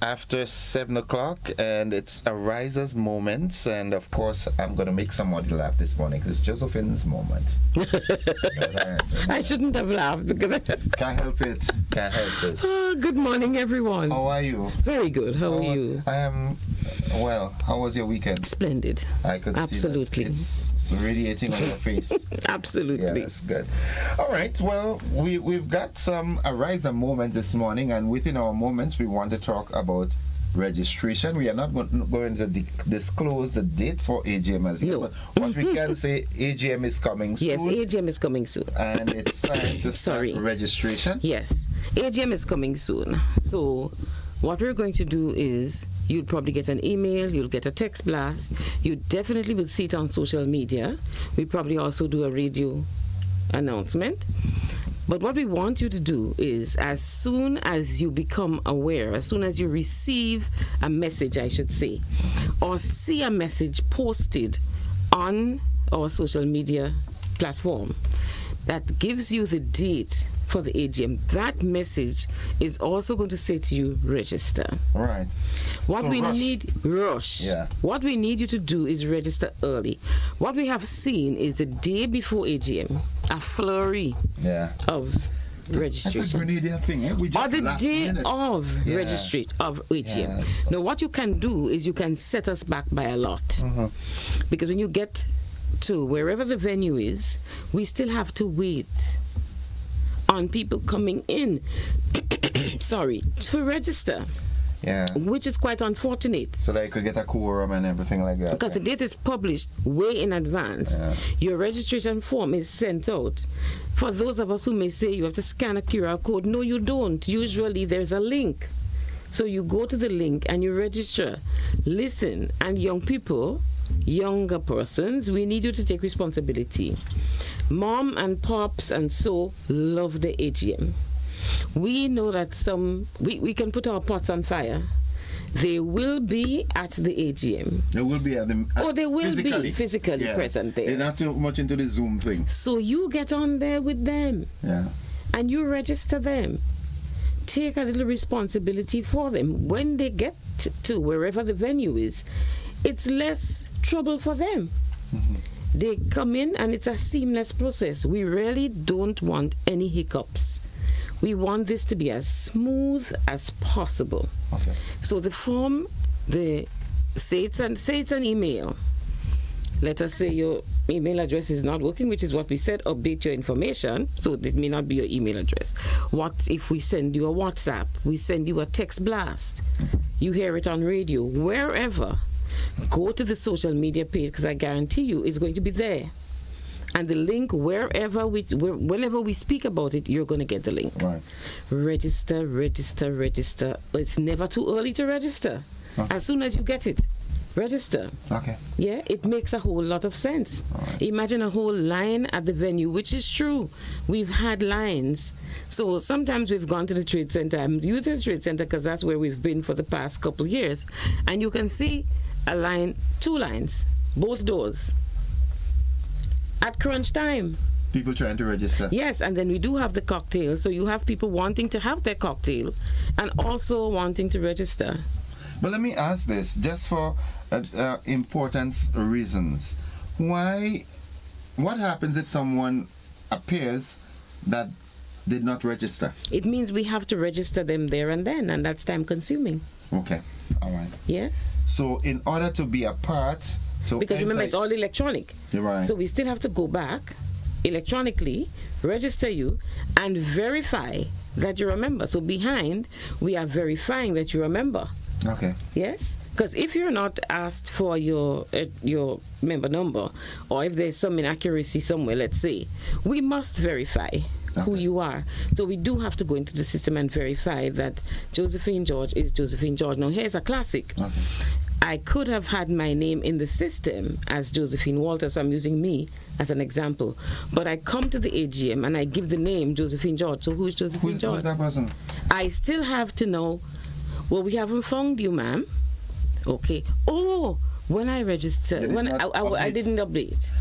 after 7 o'clock, and it's a riser's moment. And of course, I'm going to make somebody laugh this morning because it's Josephine's moment. I shouldn't have laughed because Can't help it. Can't help it. Oh, good morning, everyone. How are you? Very good. How are you? I am well. How was your weekend? Splendid. I could Absolutely. see that. It's radiating on your face. Absolutely. Yeah, that's good. All right. Well, we've got some riser moments this morning, and within our moments, we want to talk about registration. We are not going to disclose the date for AGM as yet, but what we can say, AGM is coming soon. Yes, AGM is coming soon. And it's time to start registration. Yes, AGM is coming soon. So what we're going to do is you'll probably get an email, you'll get a text blast, you definitely will see it on social media. We probably also do a radio announcement. But what we want you to do is, as soon as you become aware, as soon as you receive a message, I should say, or see a message posted on our social media platform that gives you the date for the AGM, that message is also going to say to you, register. All right. What So we rush. need, rush. Yeah. What we need you to do is register early. What we have seen is the day before AGM, a flurry of registration. That's a Grenadian thing, eh? We just Or the last day minute. of registry of AGM. Yes. Now, what you can do is you can set us back by a lot. Because when you get to wherever the venue is, we still have to wait on people coming in, to register. Yeah. Which is quite unfortunate. So that you could get a quorum and everything like that. Because the date is published way in advance. Yeah. Your registration form is sent out. For those of us who may say you have to scan a QR code, no, you don't. Usually there's a link. So you go to the link and you register. Listen, and young people, younger persons, we need you to take responsibility. Mom and pops and so love the AGM. We know that we can put our pots on fire. They will be at the AGM. They will be at the... they will be physically present there. They're not too much into the Zoom thing. So you get on there with them. Yeah. And you register them. Take a little responsibility for them. When they get to wherever the venue is, it's less trouble for them. They come in and it's a seamless process. We really don't want any hiccups. We want this to be as smooth as possible. Okay. So the form, say it's an email. Let us say your email address is not working, which is what we said, update your information. So it may not be your email address. What if we send you a WhatsApp? We send you a text blast. You hear it on radio, wherever. Go to the social media page, because I guarantee you it's going to be there. And the link, whenever we speak about it, you're going to get the link. Right. Register. It's never too early to register. As soon as you get it, register. Okay. Yeah, it makes a whole lot of sense. Right. Imagine a whole line at the venue, which is true. We've had lines. So sometimes we've gone to the Trade Center. I'm using the Trade Center because that's where we've been for the past couple of years. And you can see a line, 2 lines, both doors. At crunch time. People trying to register. Yes, and then we do have the cocktail. So you have people wanting to have their cocktail and also wanting to register. But let me ask this, just for importance reasons. What happens if someone appears that did not register? It means we have to register them there and then, and that's time consuming. Okay, all right. Yeah. So in order to be a part... Because remember, it's all electronic. You're right. So we still have to go back electronically, register you, and verify that you're a member. So behind, we are verifying that you're a member. Okay. Yes? Because if you're not asked for your member number, or if there's some inaccuracy somewhere, let's say, we must verify who you are. So we do have to go into the system and verify that Josephine George is Josephine George. Now, here's a classic. Okay. I could have had my name in the system as Josephine Walter, so I'm using me as an example. But I come to the AGM and I give the name Josephine George. So who is Josephine George? Who's that person? I still have to know, well, we haven't found you, ma'am. Okay. Oh, when I registered, I didn't update.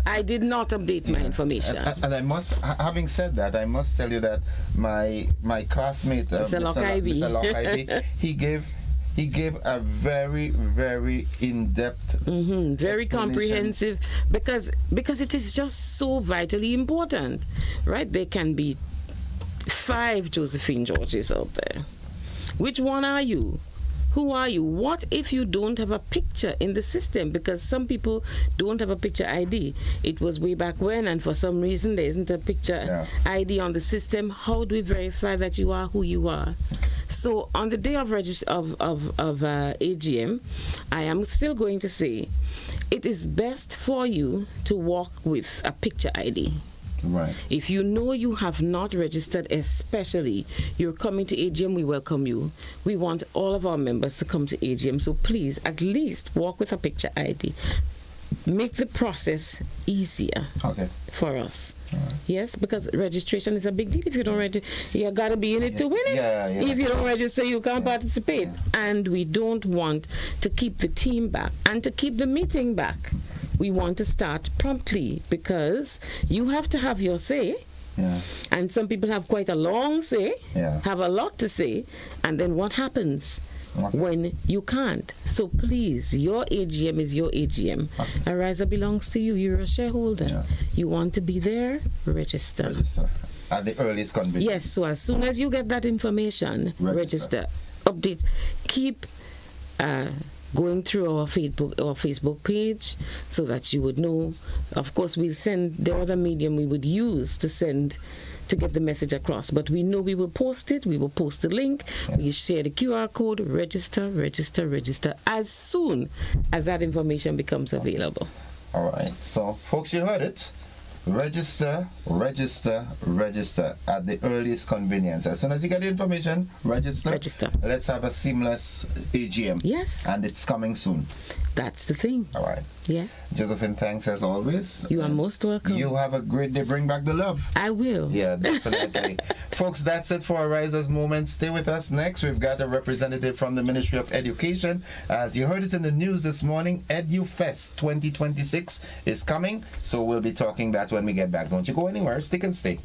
I did not update my information. And I must, having said that, I must tell you that my classmate, Mr. Lockivy, he gave a very, very in-depth, very comprehensive, because it is just so vitally important, right? There can be 5 Josephine Georges out there. Which one are you? Who are you? What if you don't have a picture in the system? Because some people don't have a picture ID. It was way back when, and for some reason there isn't a picture ID on the system. How do we verify that you are who you are? So on the day of AGM, I am still going to say it is best for you to walk with a picture ID. Right. If you know you have not registered, especially you're coming to AGM, we welcome you. We want all of our members to come to AGM, so please at least walk with a picture ID. Make the process easier for us. Right. Yes, because registration is a big deal. If you don't register, you got to be in it to win it. If you don't register, you can't participate. And we don't want to keep the team back and to keep the meeting back. We want to start promptly because you have to have your say. Yeah. And some people have quite a long say, have a lot to say, and then what happens when you can't? So please, your AGM is your AGM. Ariza belongs to you. You're a shareholder. You want to be there? Register. At the earliest convenience. Yes, so as soon as you get that information, register. Update. Keep going through our Facebook page so that you would know. Of course, we'll send the other medium we would use to get the message across. But we know we will post it. We will post the link. Yeah. We share the QR code. Register as soon as that information becomes available. All right. So, folks, you heard it. Register at the earliest convenience. As soon as you get the information, register. Let's have a seamless AGM. Yes. And it's coming soon. That's the thing. All right. Yeah. Josephine, thanks as always. You are most welcome. You have a great day. Bring back the love. I will. Yeah, definitely. Folks, that's it for our Risers Moment. Stay with us. Next, we've got a representative from the Ministry of Education. As you heard it in the news this morning, EduFest 2026 is coming. So we'll be talking that when we get back. Don't you go anywhere. Stick and stay.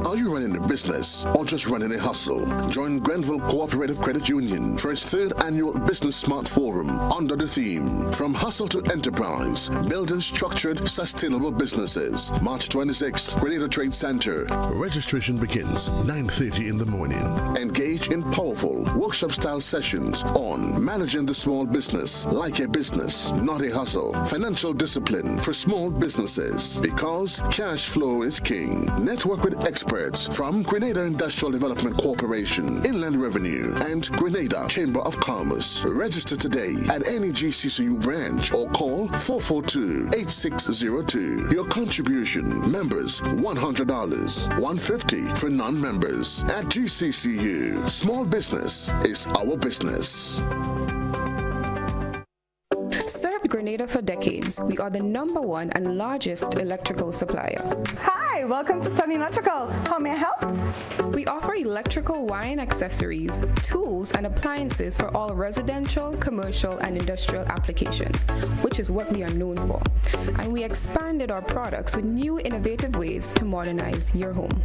Are you running a business or just running a hustle? Join Grenville Cooperative Credit Union for its 3rd annual Business Smart Forum under the theme From Hustle to Enterprise, Building Structured, Sustainable Businesses. March 26th, Grenada Trade Center. Registration begins 9:30 in the morning. Engage in powerful workshop-style sessions on managing the small business like a business, not a hustle. Financial discipline for small businesses because cash flow is king. Network with experts from Grenada Industrial Development Corporation, Inland Revenue, and Grenada Chamber of Commerce. Register today at any GCCU branch or call 442-8602. Your contribution, members, $100, $150 for non-members. At GCCU, small business is our business. Served Grenada for decades. We are the #1 and largest electrical supplier. Hi, welcome to Sunny Electrical. How may I help? We offer electrical wire and accessories, tools, and appliances for all residential, commercial, and industrial applications, which is what we are known for. And we expanded our products with new innovative ways to modernize your home.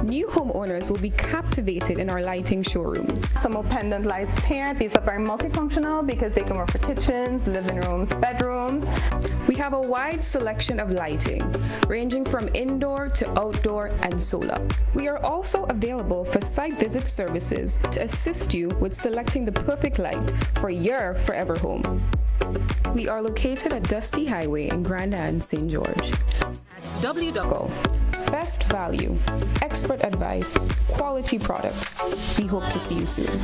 New homeowners will be captivated in our lighting showrooms. Some more pendant lights here. These are very multifunctional because they can work for kitchens, living rooms, bedrooms. We have a wide selection of lighting, ranging from indoor to outdoor and solar. We are also available for site visit services to assist you with selecting the perfect light for your forever home. We are located at Dusty Highway in Grenada and St. George. www. Best value, expert advice, quality products. We hope to see you soon.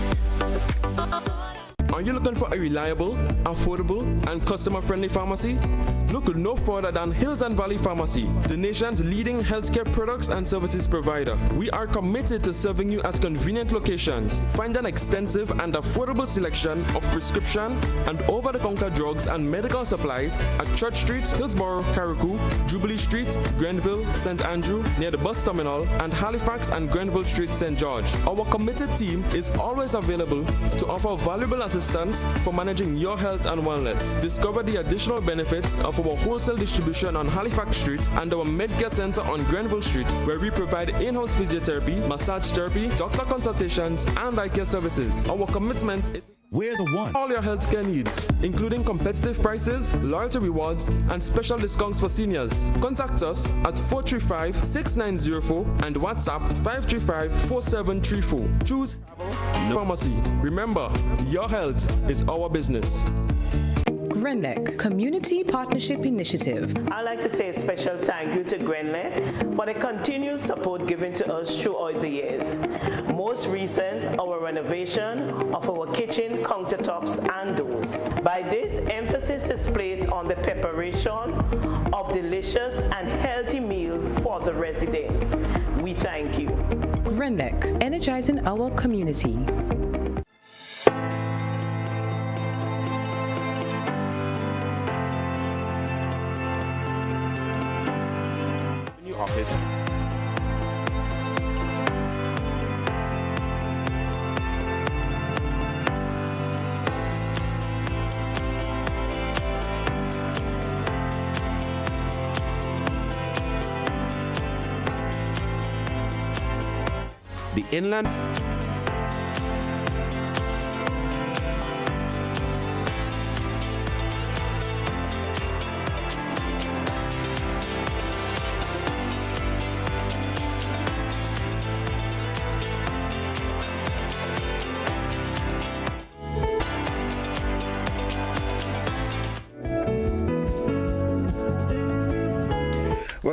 Are you looking for a reliable, affordable, and customer-friendly pharmacy? Look no further than Hills and Valley Pharmacy, the nation's leading healthcare products and services provider. We are committed to serving you at convenient locations. Find an extensive and affordable selection of prescription and over-the-counter drugs and medical supplies at Church Street, Hillsborough, Carriacou, Jubilee Street, Grenville, St. Andrew, near the bus terminal, and Halifax and Grenville Street, St. George. Our committed team is always available to offer valuable assistance for managing your health and wellness. Discover the additional benefits of our wholesale distribution on Halifax Street and our Medcare Center on Grenville Street, where we provide in-house physiotherapy, massage therapy, doctor consultations, and eye care services. Our commitment is we're the one. All your healthcare needs, including competitive prices, loyalty rewards, and special discounts for seniors. Contact us at 435-6904 and WhatsApp 535-4734. Choose Pharmacy. Remember, your health is our business. GrenLec Community Partnership Initiative. I'd like to say a special thank you to GrenLec for the continued support given to us throughout the years. Most recent, our renovation of our kitchen countertops and doors. By this, emphasis is placed on the preparation of delicious and healthy meal for the residents. We thank you. GrenLec, energizing our community. Office. The Inland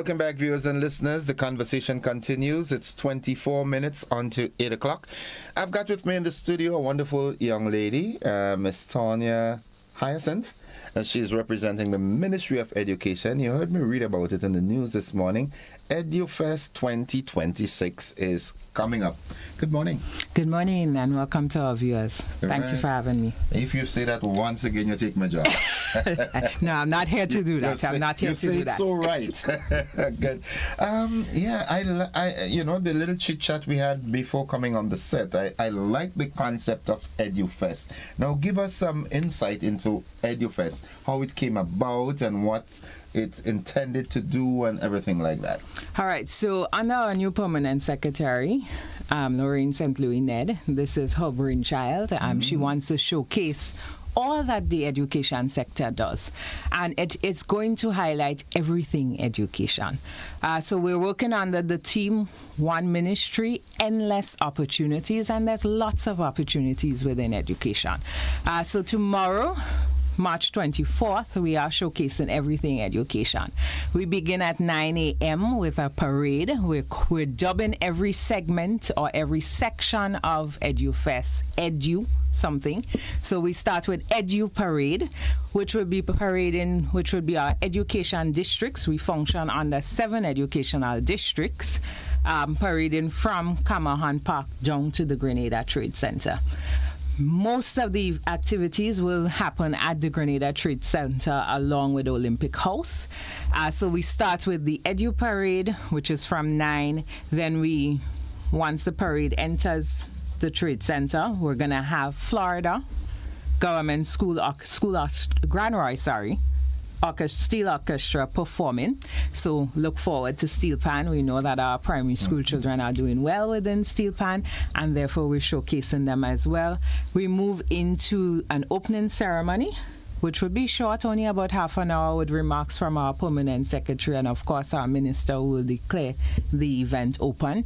Welcome back, viewers and listeners. The conversation continues. It's 24 minutes on to 8 o'clock. I've got with me in the studio a wonderful young lady, Miss Tanya Hyacinth, and she's representing the Ministry of Education. You heard me read about it in the news this morning. EduFest 2026 is coming up. Good morning. Good morning and welcome to our viewers. Thank you for having me. If you say that once again, you take my job. No, I'm not here to do that. I'm not here to do that. You say it so right. Good. Yeah, I you know, the little chit chat we had before coming on the set, I like the concept of EduFest. Now, give us some insight into EduFest, how it came about and what it's intended to do and everything like that. All right, so under our new permanent secretary, Lorraine St. Louis Ned, this is her brainchild. She wants to showcase all that the education sector does, and it's going to highlight everything education. So we're working under the team One Ministry, Endless Opportunities, and there's lots of opportunities within education. So tomorrow, March 24th, we are showcasing everything education. We begin at 9 a.m. with a parade. We're dubbing every segment or every section of EduFest Edu something. So we start with Edu Parade, which will be our education districts. We function under 7 educational districts, parading from Camahan Park down to the Grenada Trade Center. Most of the activities will happen at the Grenada Trade Center along with Olympic House. So we start with the Edu Parade, which is from 9. Then once the parade enters the Trade Center, we're going to have Florida Government Grand Roy, Steel Orchestra performing. So look forward to Steel Pan. We know that our primary school children are doing well within Steel Pan, and therefore we're showcasing them as well. We move into an opening ceremony, which would be short, only about half an hour, with remarks from our permanent secretary, and of course our minister will declare the event open.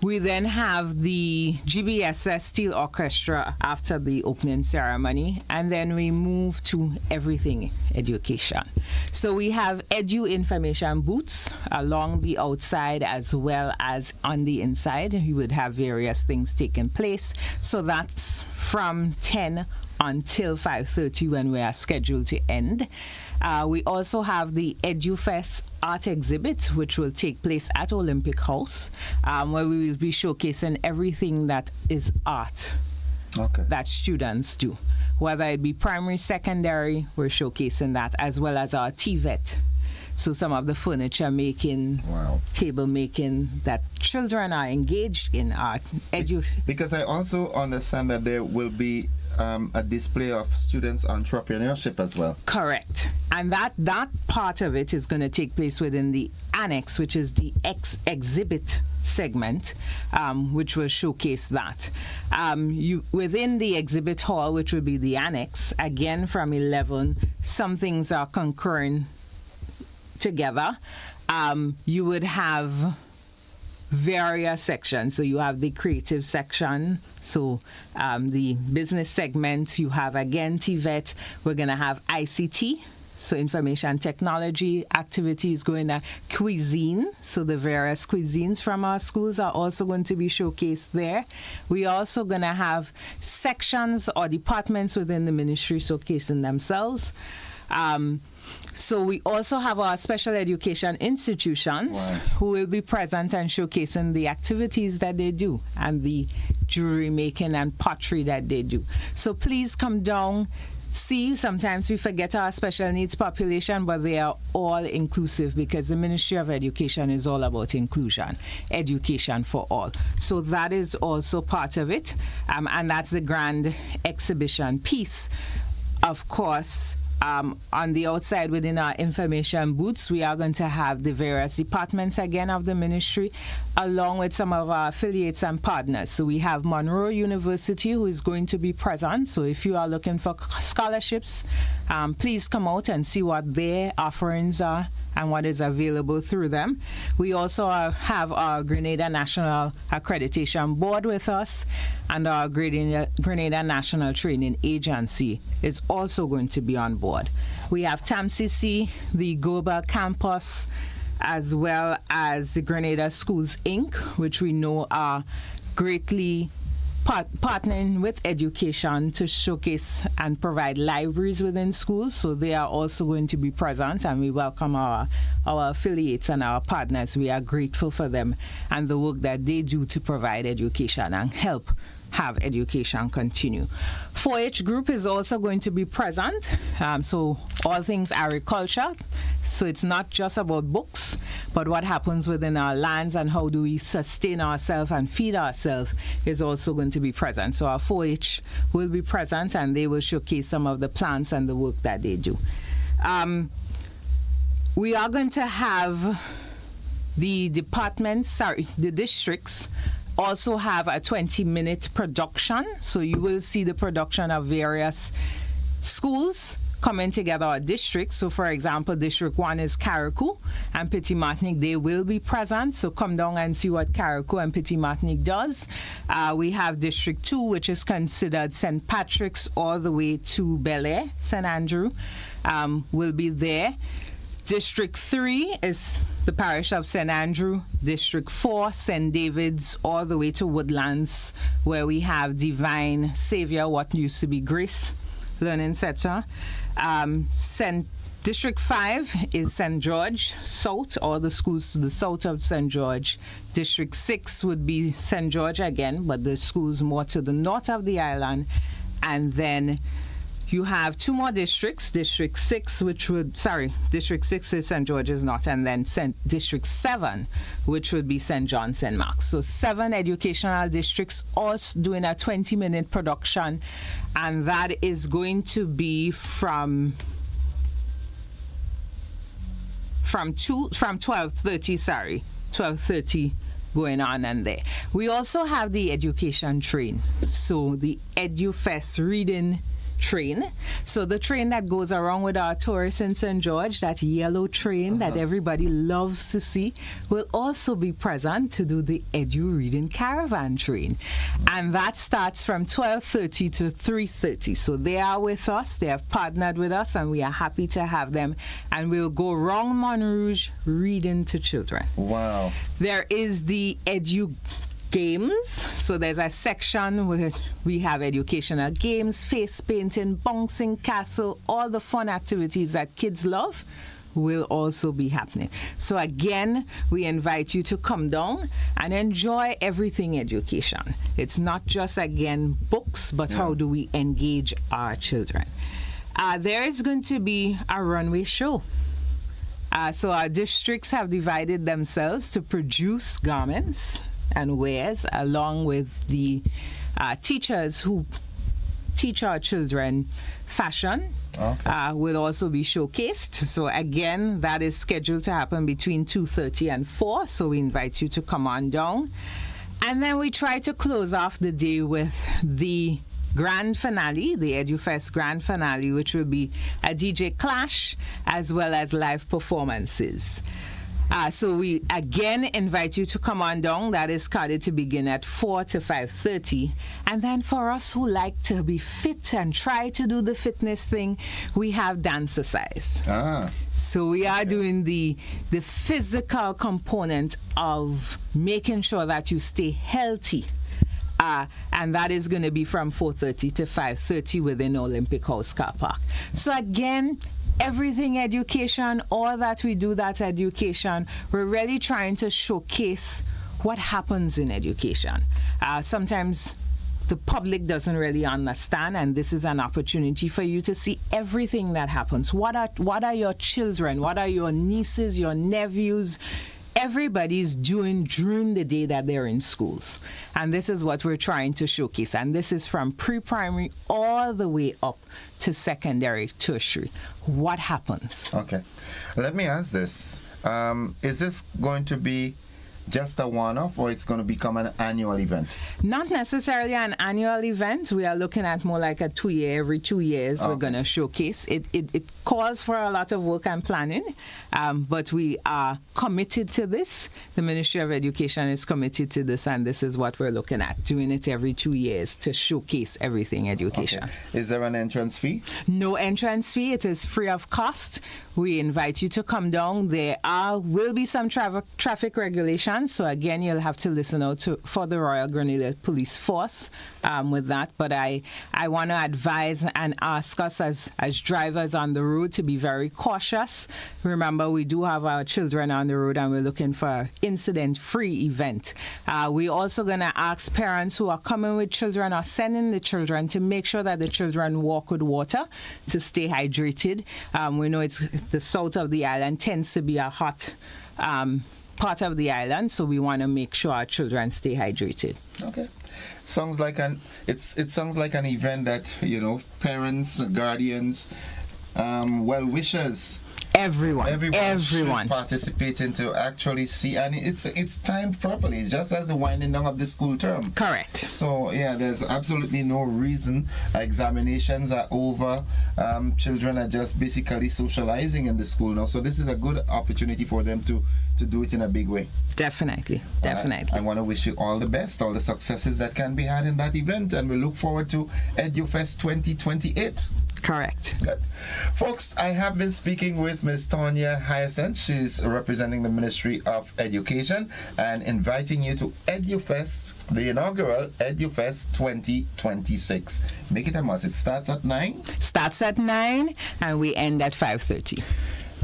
We then have the GBSS Steel Orchestra after the opening ceremony, and then we move to everything education. So we have Edu information booths along the outside as well as on the inside. You would have various things taking place. So that's from 10 until 5:30 when we are scheduled to end. We also have the EduFest art exhibit, which will take place at Olympic House, where we will be showcasing everything that is art that students do. Whether it be primary, secondary, we're showcasing that, as well as our TVET. So some of the furniture making, table making that children are engaged in art. Because I also understand that there will be a display of students' entrepreneurship as well. Correct. And that part of it is going to take place within the annex, which is the exhibit segment, which will showcase that. Within the exhibit hall, which will be the annex, again from 11, some things are concurring together. You would have various sections. So you have the creative section, so the business segment, you have again TVET. We're going to have ICT, so information technology activities going on. Cuisine, so the various cuisines from our schools are also going to be showcased there. We're also going to have sections or departments within the ministry showcasing themselves. So we also have our special education institutions who will be present and showcasing the activities that they do and the jewelry making and pottery that they do. So please come down. See, sometimes we forget our special needs population, but they are all inclusive because the Ministry of Education is all about inclusion, education for all. So that is also part of it, and that's the grand exhibition piece. Of course, on the outside within our information booths, we are going to have the various departments again of the ministry, along with some of our affiliates and partners. So we have Monroe University, who is going to be present. So if you are looking for scholarships, please come out and see what their offerings are and what is available through them. We also have our Grenada National Accreditation Board with us, and our Grenada National Training Agency is also going to be on board. We have TAMCC, the Global Campus as well as the Grenada Schools Inc., which we know are greatly partnering with education to showcase and provide libraries within schools. So they are also going to be present, and we welcome our affiliates and our partners. We are grateful for them and the work that they do to provide education and help have education continue. 4-H group is also going to be present, so all things agriculture. So it's not just about books, but what happens within our lands and how do we sustain ourselves and feed ourselves is also going to be present. So our 4-H will be present, and they will showcase some of the plants and the work that they do. We are going to have the districts also have a 20-minute production. So you will see the production of various schools coming together, or districts. So for example, District 1 is Carriacou and Petit Martinique. They will be present. So come down and see what Carriacou and Petit Martinique does. We have District 2, which is considered St. Patrick's all the way to Bel Air, St. Andrew, will be there. District 3 is the parish of St. Andrew. District 4, St. David's, all the way to Woodlands, where we have Divine Savior, what used to be Grace Learning Center. District 5 is St. George South, all the schools to the south of St. George. District 6 would be St. George again, but the schools more to the north of the island. And then you have 2 more districts, District 6, District 6 is St. George's North, and then District 7, which would be St. John, St. Mark's. So 7 educational districts, all doing a 20-minute production, and that is going to be from 12:30 going on and there. We also have the education train, so the EduFest reading train. So the train that goes around with our tourists in St. George, that yellow train that everybody loves to see, will also be present to do the Edu Reading Caravan train. And that starts from 12:30 to 3:30. So they are with us, they have partnered with us, and we are happy to have them. And we'll go around Montrouge reading to children. Wow. There is the Edu Games. So there's a section where we have educational games, face painting, bouncing castle, all the fun activities that kids love will also be happening. So again, we invite you to come down and enjoy everything education. It's not just, again, books, but how do we engage our children. There is going to be a runway show. So our districts have divided themselves to produce garments and wares, along with the teachers who teach our children fashion. Will also be showcased. So again, that is scheduled to happen between 2:30 and 4. So we invite you to come on down. And then we try to close off the day with the grand finale, the EduFest grand finale, which will be a DJ clash as well as live performances. So we again invite you to come on down. That is scheduled to begin at 4 to 5:30. And then for us who like to be fit and try to do the fitness thing, we have dancercise. So we are doing the physical component of making sure that you stay healthy. And that is going to be from 4:30 to 5:30 within Olympic House Car Park. So again, everything education, all that we do, that's education. We're really trying to showcase what happens in education. Sometimes the public doesn't really understand, and this is an opportunity for you to see everything that happens. What are your children? What are your nieces, your nephews? Everybody's doing during the day that they're in schools. And this is what we're trying to showcase. And this is from pre-primary all the way up to secondary, tertiary. What happens? Okay. Let me ask this. Is this going to be just a one-off, or it's going to become an annual event? Not necessarily an annual event. We are looking at more like a 2-year, every 2 years we're going to showcase. It calls for a lot of work and planning, but we are committed to this. The Ministry of Education is committed to this, and this is what we're looking at, doing it every 2 years to showcase everything education. Okay. Is there an entrance fee? No entrance fee. It is free of cost. We invite you to come down. There will be some traffic regulations, so again, you'll have to listen out for the Royal Grenada Police Force with that. But I want to advise and ask us as drivers on the road to be very cautious. Remember, we do have our children on the road, and we're looking for an incident-free event. We're also going to ask parents who are coming with children or sending the children to make sure that the children walk with water to stay hydrated. We know it's the south of the island tends to be a hot part of the island, so we want to make sure our children stay hydrated. Okay. Sounds like it sounds like an event that, parents, guardians, well-wishers, everyone should participate in to actually see, and it's timed properly, just as the winding down of the school term. Correct. So there's absolutely no reason. Examinations are over. Children are just basically socializing in the school now. So this is a good opportunity for them to do it in a big way. Definitely. I want to wish you all the best, all the successes that can be had in that event, and we look forward to EduFest 2028. Correct. Good. Folks, I have been speaking with Ms. Tanya Hyacinth. She's representing the Ministry of Education and inviting you to EduFest, the inaugural EduFest 2026. Make it a must. It starts at 9? Starts at 9 and we end at 5:30.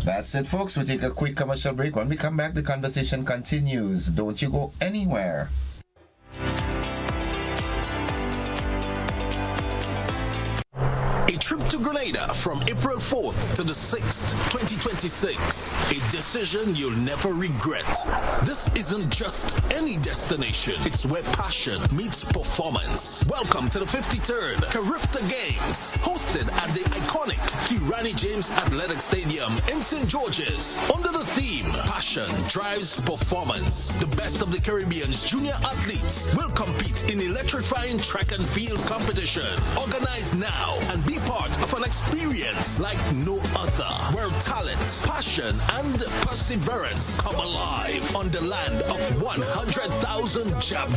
That's it, folks. We'll take a quick commercial break. When we come back, the conversation continues. Don't you go anywhere. A trip to Grenada from April 4th to the 6th, 2026. A decision you'll never regret. This isn't just any destination. It's where passion meets performance. Welcome to the 53rd Carifta Games, hosted at the iconic Grenada James Athletic Stadium in St. George's. Under the theme, Passion Drives Performance. The best of the Caribbean's junior athletes will compete in electrifying track and field competition. Organize now and be part of an experience like no other, where talent, passion, and perseverance come alive on the land of 100,000 jab.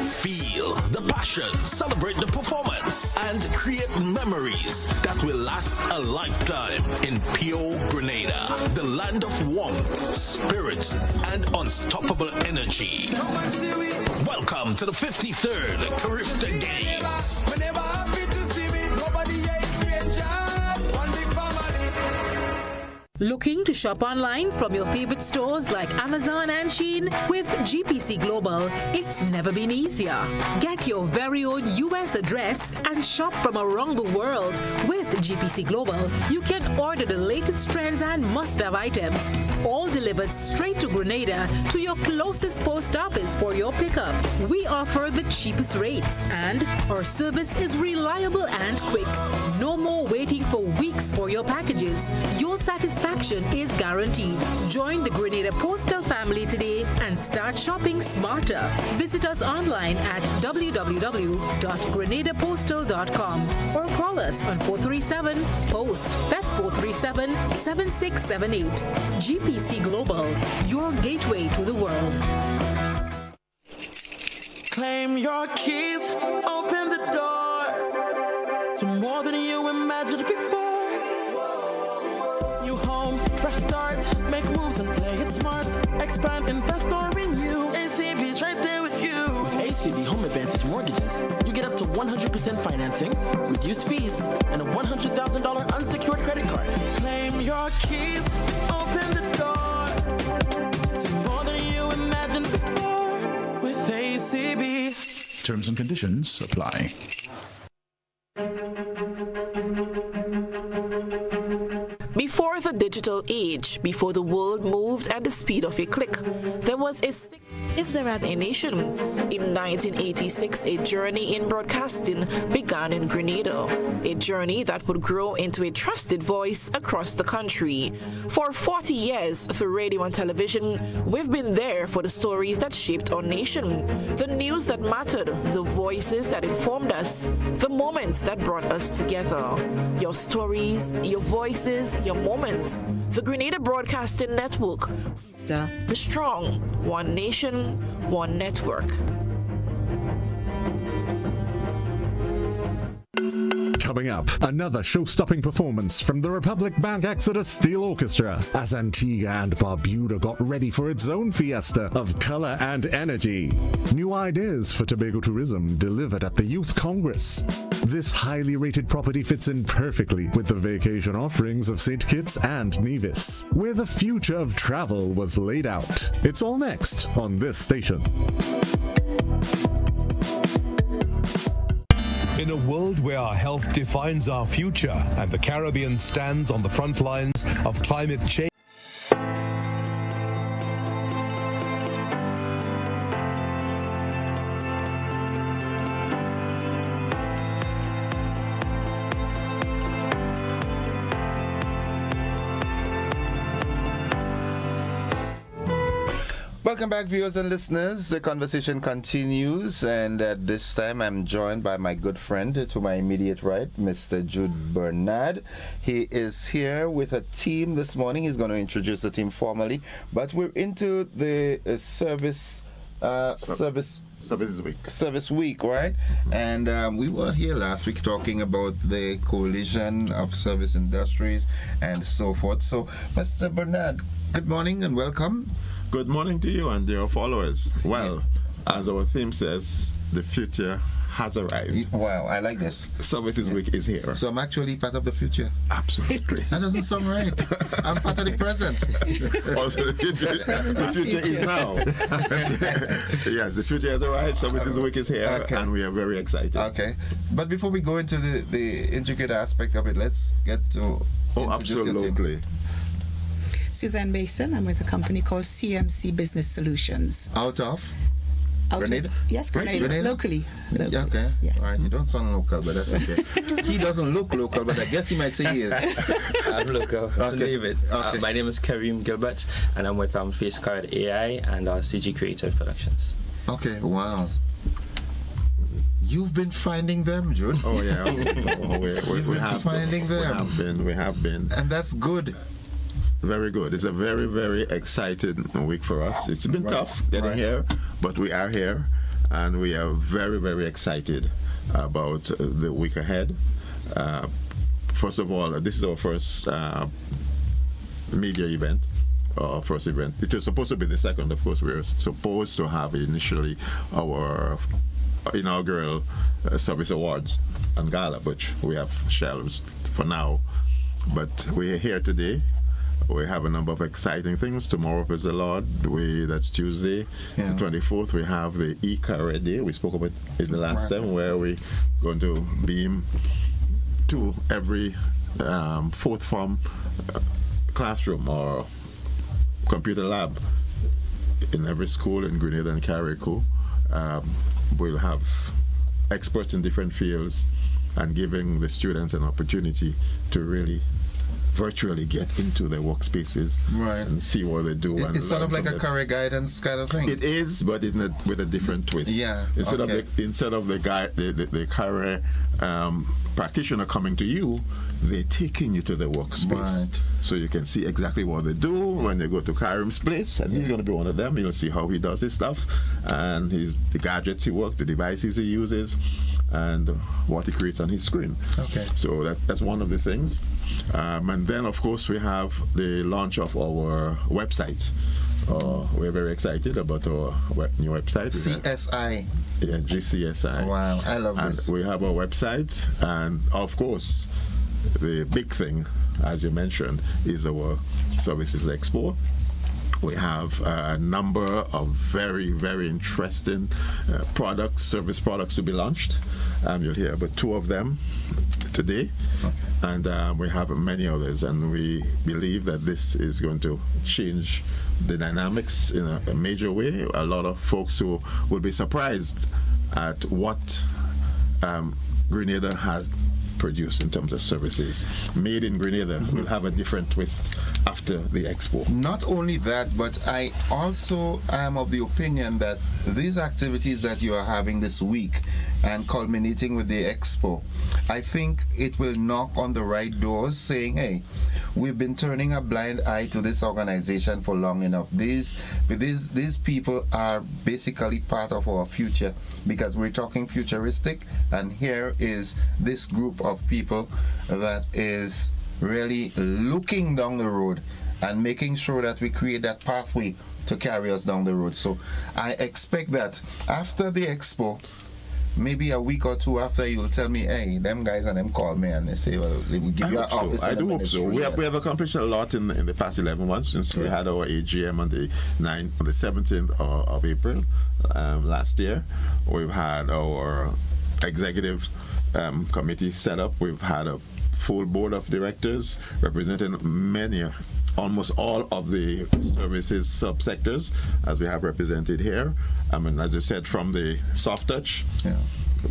Feel the passion, celebrate the performance, and create memories that will last a lifetime in pure Grenada, the land of warmth, spirit, and unstoppable energy. Welcome to the 53rd Carifta Games. Looking to shop online from your favorite stores like Amazon and Shein? With GPC Global, it's never been easier. Get your very own US address and shop from around the world. With GPC Global, you can order the latest trends and must-have items, all delivered straight to Grenada to your closest post office for your pickup. We offer the cheapest rates, and our service is reliable and quick. No more waiting for weeks for your packages. Your satisfaction is guaranteed. Join the Grenada Postal family today and start shopping smarter. Visit us online at www.grenadapostal.com or call us on 437-POST. That's 437-7678. GPC Global, your gateway to the world. Claim your keys, open the door to more than you imagined before. New home, fresh start, make moves and play it smart. Expand, invest or renew. ACB's right there with you. With ACB Home Advantage Mortgages, you get up to 100% financing, reduced fees, and a $100,000 unsecured credit card. Claim your keys, open the door to more than you imagined before with ACB. Terms and conditions apply. Before the digital age, before the world moved at the speed of a click, there was if there had a nation. In 1986, a journey in broadcasting began in Grenada, a journey that would grow into a trusted voice across the country. For 40 years, through radio and television, we've been there for the stories that shaped our nation, the news that mattered, the voices that informed us, the moments that brought us together. Your stories, your voices, your moments. The Grenada Broadcasting Network. The strong, one nation, one network. Coming up, another show-stopping performance from the Republic Bank Exodus Steel Orchestra as Antigua and Barbuda got ready for its own fiesta of color and energy. New ideas for Tobago tourism delivered at the Youth Congress. This highly rated property fits in perfectly with the vacation offerings of St. Kitts and Nevis, where the future of travel was laid out. It's all next on this station. In a world where our health defines our future and the Caribbean stands on the front lines of climate change. Welcome back, viewers and listeners. The conversation continues, and at this time I'm joined by my good friend to my immediate right, Mr. Jude Bernard. He is here with a team this morning. He's going to introduce the team formally, but we're into the Service Week, right? And we were here last week talking about the coalition of service industries and so forth. So, Mr. Bernard, good morning and welcome. Good morning to you and your followers. Well, as our theme says, the future has arrived. Wow, I like this. Services Week is here. So I'm actually part of the future. Absolutely. That doesn't sound right. I'm part of the present. Also, the future is now. Yes, the future has arrived. Services Week is here, and we are very excited. Okay. But before we go into the intricate aspect of it, let's get to introduce your team. Suzanne Basin. I'm with a company called CMC Business Solutions. Out of Grenada? Yes, Grenada. Locally. Okay. Yes. All right. You don't sound local, but that's okay. He doesn't look local, but I guess he might say he is. I'm local. So David. Okay. My name is Kareem Gilbert, and I'm with Face Card AI and CG Creative Productions. Okay. Wow. You've been finding them, Jude. Oh yeah. We have finding them. We have been. And that's good. Very good. It's a very, very exciting week for us. It's been tough getting here, but we are here, and we are very, very excited about the week ahead. First of all, this is our first media event, our first event. It was supposed to be the second. Of course, we were supposed to have initially our inaugural Service Awards and Gala, which we have shelved for now. But we are here today. We have a number of exciting things. Tomorrow is the Lord. That's Tuesday. The 24th, we have the e-career day. We spoke about it the last time, where we're going to beam to every fourth form classroom or computer lab in every school in Grenada and Carriacou. We'll have experts in different fields and giving the students an opportunity to really virtually get into their workspaces and see what they do. It's sort of like a career guidance kind of thing. It is, but it's not with a different twist. Yeah. Instead of the career practitioner coming to you, they're taking you to the workspace, so you can see exactly what they do when they go to Karim's place, and he's going to be one of them. You'll see how he does his stuff, and the gadgets he works, the devices he uses, and what he creates on his screen. Okay. So that's one of the things. And then, of course, we have the launch of our website. We're very excited about our new website. CSI. Yeah, GCSI. Wow, I love this. We have our website, and of course, the big thing, as you mentioned, is our Services Expo. We have a number of very, very interesting service products to be launched. You'll hear about two of them today. and we have many others, and we believe that this is going to change the dynamics in a major way. A lot of folks who will be surprised at what Grenada has produced in terms of services. Made in Grenada will have a different twist after the expo. Not only that, but I also am of the opinion that these activities that you are having this week and culminating with the expo, I think it will knock on the right doors saying, hey, we've been turning a blind eye to this organization for long enough. These people are basically part of our future, because we're talking futuristic, and here is this group of people that is really looking down the road and making sure that we create that pathway to carry us down the road. So I expect that after the expo, maybe a week or two after, you'll tell me, hey, them guys and them call me and they say, well, they will give you an office. I do hope so. We have accomplished a lot in the past 11 months since we had our AGM on the 17th of April last year. We've had our executive committee set up. We've had a full board of directors representing almost all of the services subsectors, as we have represented here. I mean, as you said, from the soft touch,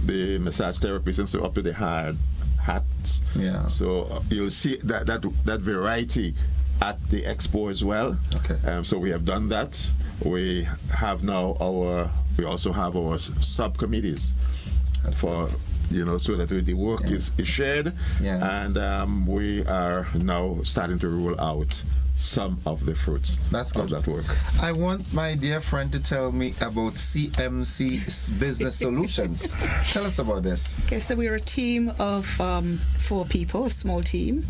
the massage therapists, and so up to the hard hats. Yeah. So you'll see that variety at the expo as well. Okay. So we have done that. We have now we also have our subcommittees for, so that the work is shared. Yeah. And we are now starting to roll out some of the fruits of that work. I want my dear friend to tell me about CMC Business Solutions. Tell us about this. Okay, so we're a team of 4 people, a small team.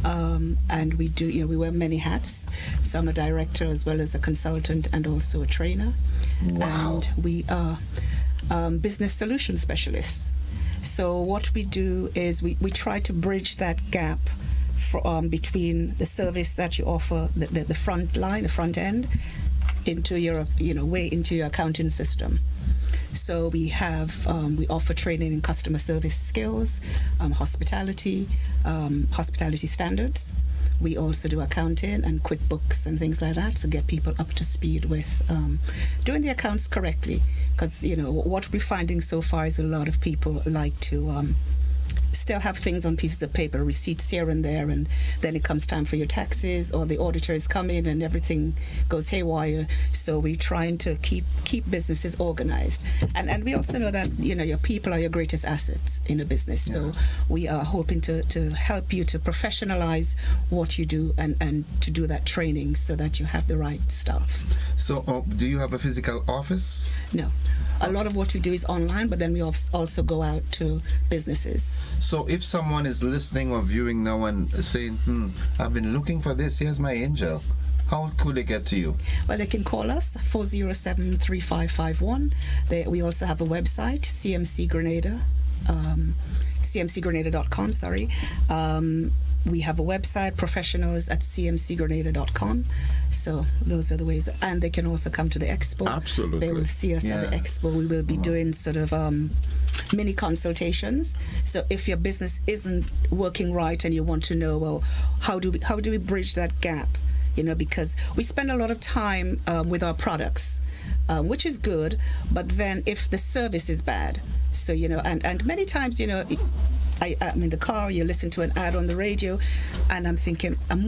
And we do, we wear many hats. So I'm a director as well as a consultant and also a trainer. Wow. And we are business solution specialists. So what we do is we try to bridge that gap between the service that you offer, the front line, the front end, into your way into your accounting system. So we have we offer training in customer service skills, hospitality standards. We also do accounting and QuickBooks and things like that to get people up to speed with doing the accounts correctly. Because what we're finding so far is a lot of people like to still have things on pieces of paper, receipts here and there, and then it comes time for your taxes, or the auditors come in and everything goes haywire. So we're trying to keep businesses organized, and we also know that your people are your greatest assets in a business. So we are hoping to help you to professionalize what you do and to do that training so that you have the right staff. So do you have a physical office? No. A lot of what we do is online, but then we also go out to businesses. So if someone is listening or viewing now and saying, I've been looking for this, here's my angel, how could they get to you? Well, they can call us, 407-3551. We also have a website, CMC Grenada, cmcgrenada.com, sorry. We have a website, professionals@cmcgrenada.com. So those are the ways. And they can also come to the expo. Absolutely. They will see us at the expo. We will be doing sort of mini consultations. So if your business isn't working right and you want to know, well, how do we bridge that gap? Because we spend a lot of time with our products, which is good, but then if the service is bad, so and many times I'm in the car, you listen to an ad on the radio, and I'm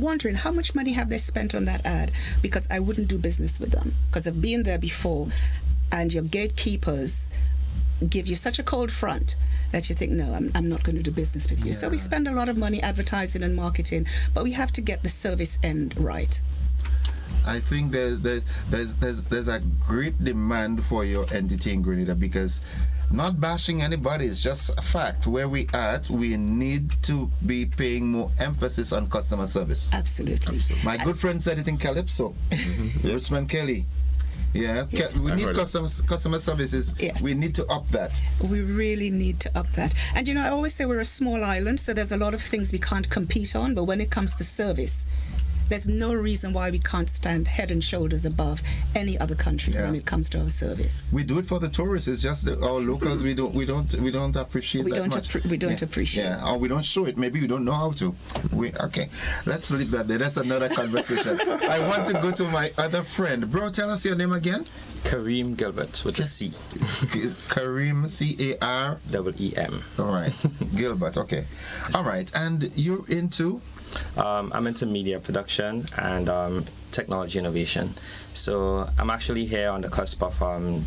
wondering how much money have they spent on that ad, because I wouldn't do business with them because I've been there before, and your gatekeepers give you such a cold front that you think, no, I'm not going to do business with you. So we spend a lot of money advertising and marketing, but we have to get the service end right. I think there's a great demand for your entity in Grenada, because not bashing anybody, it's just a fact. Where we at, we need to be paying more emphasis on customer service. Absolutely. My good friend said it in Calypso, Richmond Kelly. Yeah, yes. We need customer services. Yes. We need to up that. We really need to up that. And I always say we're a small island, so there's a lot of things we can't compete on, but when it comes to service, there's no reason why we can't stand head and shoulders above any other country when it comes to our service. We do it for the tourists. It's just that our locals we don't appreciate We that don't much. we don't appreciate. Yeah, or we don't show it. Maybe we don't know how to. Okay, let's leave that there. That's another conversation. I want to go to my other friend. Bro, tell us your name again. Kareem Gilbert with a C. Kareem, C-A-R-E-E-M. All right, Gilbert. Okay, all right. And you're into? I'm into media production and technology innovation. So I'm actually here on the cusp of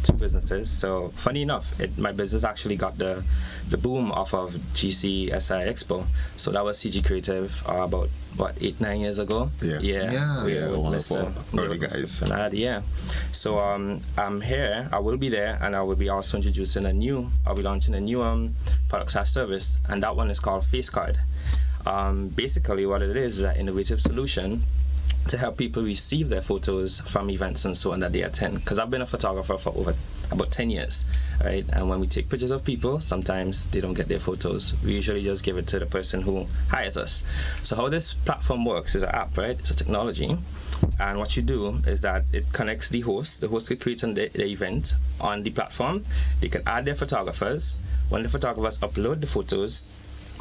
two businesses. So funny enough, my business actually got the boom off of GCSI Expo. So that was CG Creative about 8-9 years ago. Yeah. We were one of our early guys. Yeah. So I'm here. I will be there, and I will be also introducing I'll be launching a new product/service, and that one is called Face Card. Basically what it is an innovative solution to help people receive their photos from events and so on that they attend. Because I've been a photographer for over about 10 years, right? And when we take pictures of people, sometimes they don't get their photos. We usually just give it to the person who hires us. So how this platform works is an app, right? It's a technology. And what you do is that it connects the host. The host could create the event on the platform. They can add their photographers. When the photographers upload the photos,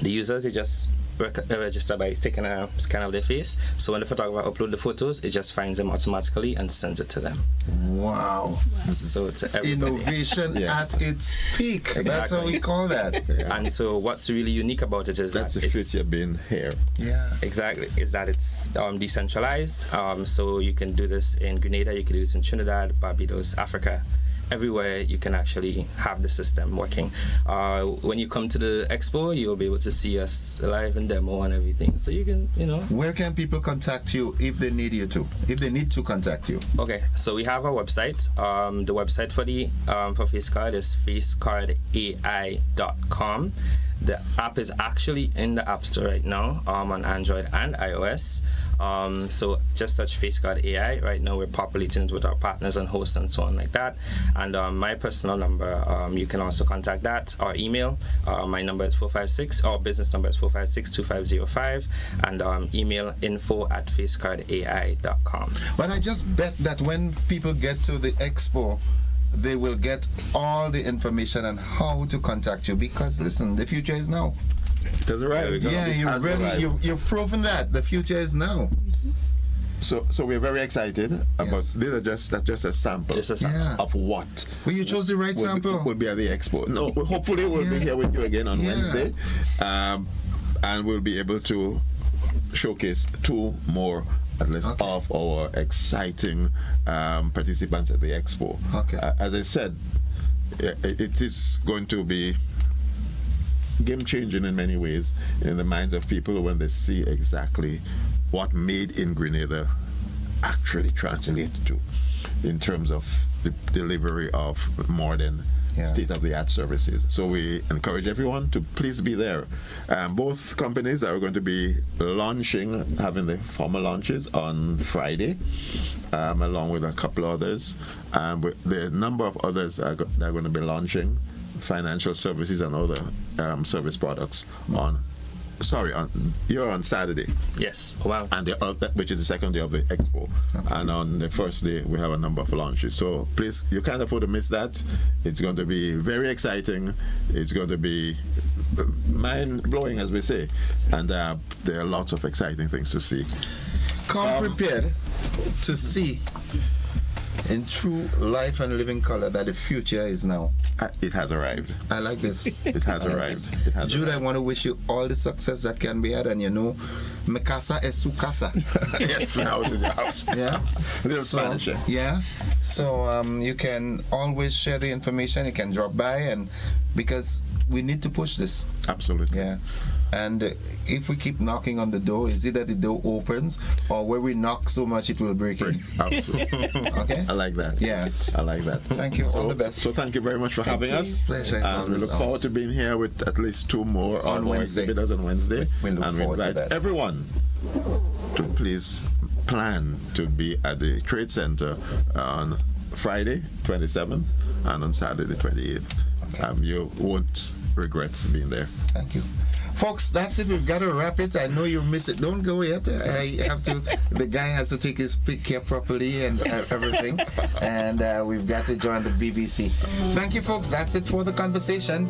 the users, they just register by taking a scan of their face. So when the photographer uploads the photos, it just finds them automatically and sends it to them. Wow. So to everybody. Innovation at its peak. Exactly. That's how we call that. And so what's really unique about it is that's the future being here. Yeah. Exactly. Is that it's decentralized. So you can do this in Grenada, you can do this in Trinidad, Barbados, Africa. Everywhere you can actually have the system working. When you come to the expo, you'll be able to see us live and demo and everything. So you can, Where can people contact you if they need you to? If they need to contact you? Okay, so we have our website. The website for Face Card is facecardai.com. The app is actually in the App Store right now on Android and iOS. So just search FaceCard AI. Right now we're populating it with our partners and hosts and so on like that. And my personal number, you can also contact that, or email. My number is 456, our business number is 456-2505, and email info@facecardai.com. But I just bet that when people get to the expo, they will get all the information on how to contact you, because listen, the future is now. It has arrived. Yeah, you've proven that the future is now. So we're very excited about that's just a sample of what. Well, you chose the right sample. Will be at the expo. No, hopefully we'll be here with you again on Wednesday, and we'll be able to showcase two more at least of our exciting participants at the expo. As I said, it is going to be game-changing in many ways in the minds of people when they see exactly what made in Grenada actually translates to in terms of the delivery of modern state-of-the-art services. So we encourage everyone to please be there. Both companies are going to be having the formal launches on Friday, along with a couple others. The number of others that are going to be launching financial services and other service products you're on Saturday. Yes. Wow. And which is the second day of the expo. And on the first day we have a number of launches. So please, you can't afford to miss that. It's going to be very exciting. It's going to be mind-blowing, as we say. And there are lots of exciting things to see. Come prepared to see in true life and living color that the future is now. It has arrived. I like this. It has arrived. Jude, I want to wish you all the success that can be had, and mi casa es su casa. Yes, my house is your house. Yeah. A little Spanish. Yeah. So you can always share the information. You can drop by, because we need to push this. Absolutely. Yeah. And if we keep knocking on the door, is it that the door opens, or where we knock so much it will break in? Absolutely. Okay? I like that. Yeah. I like that. Thank you. All the best. So thank you very much for having us. Pleasure. And we look forward to being here with at least two more on Wednesday. Exhibitors on Wednesday. We look forward invite to that. everyone to please plan to be at the Trade Center on Friday, 27th, and on Saturday, 28th. You won't regret being there. Thank you. Folks, that's it. We've got to wrap it. I know you miss it. Don't go yet. I have to. The guy has to take his pick here properly and everything. And we've got to join the BBC. Thank you, folks. That's it for the conversation.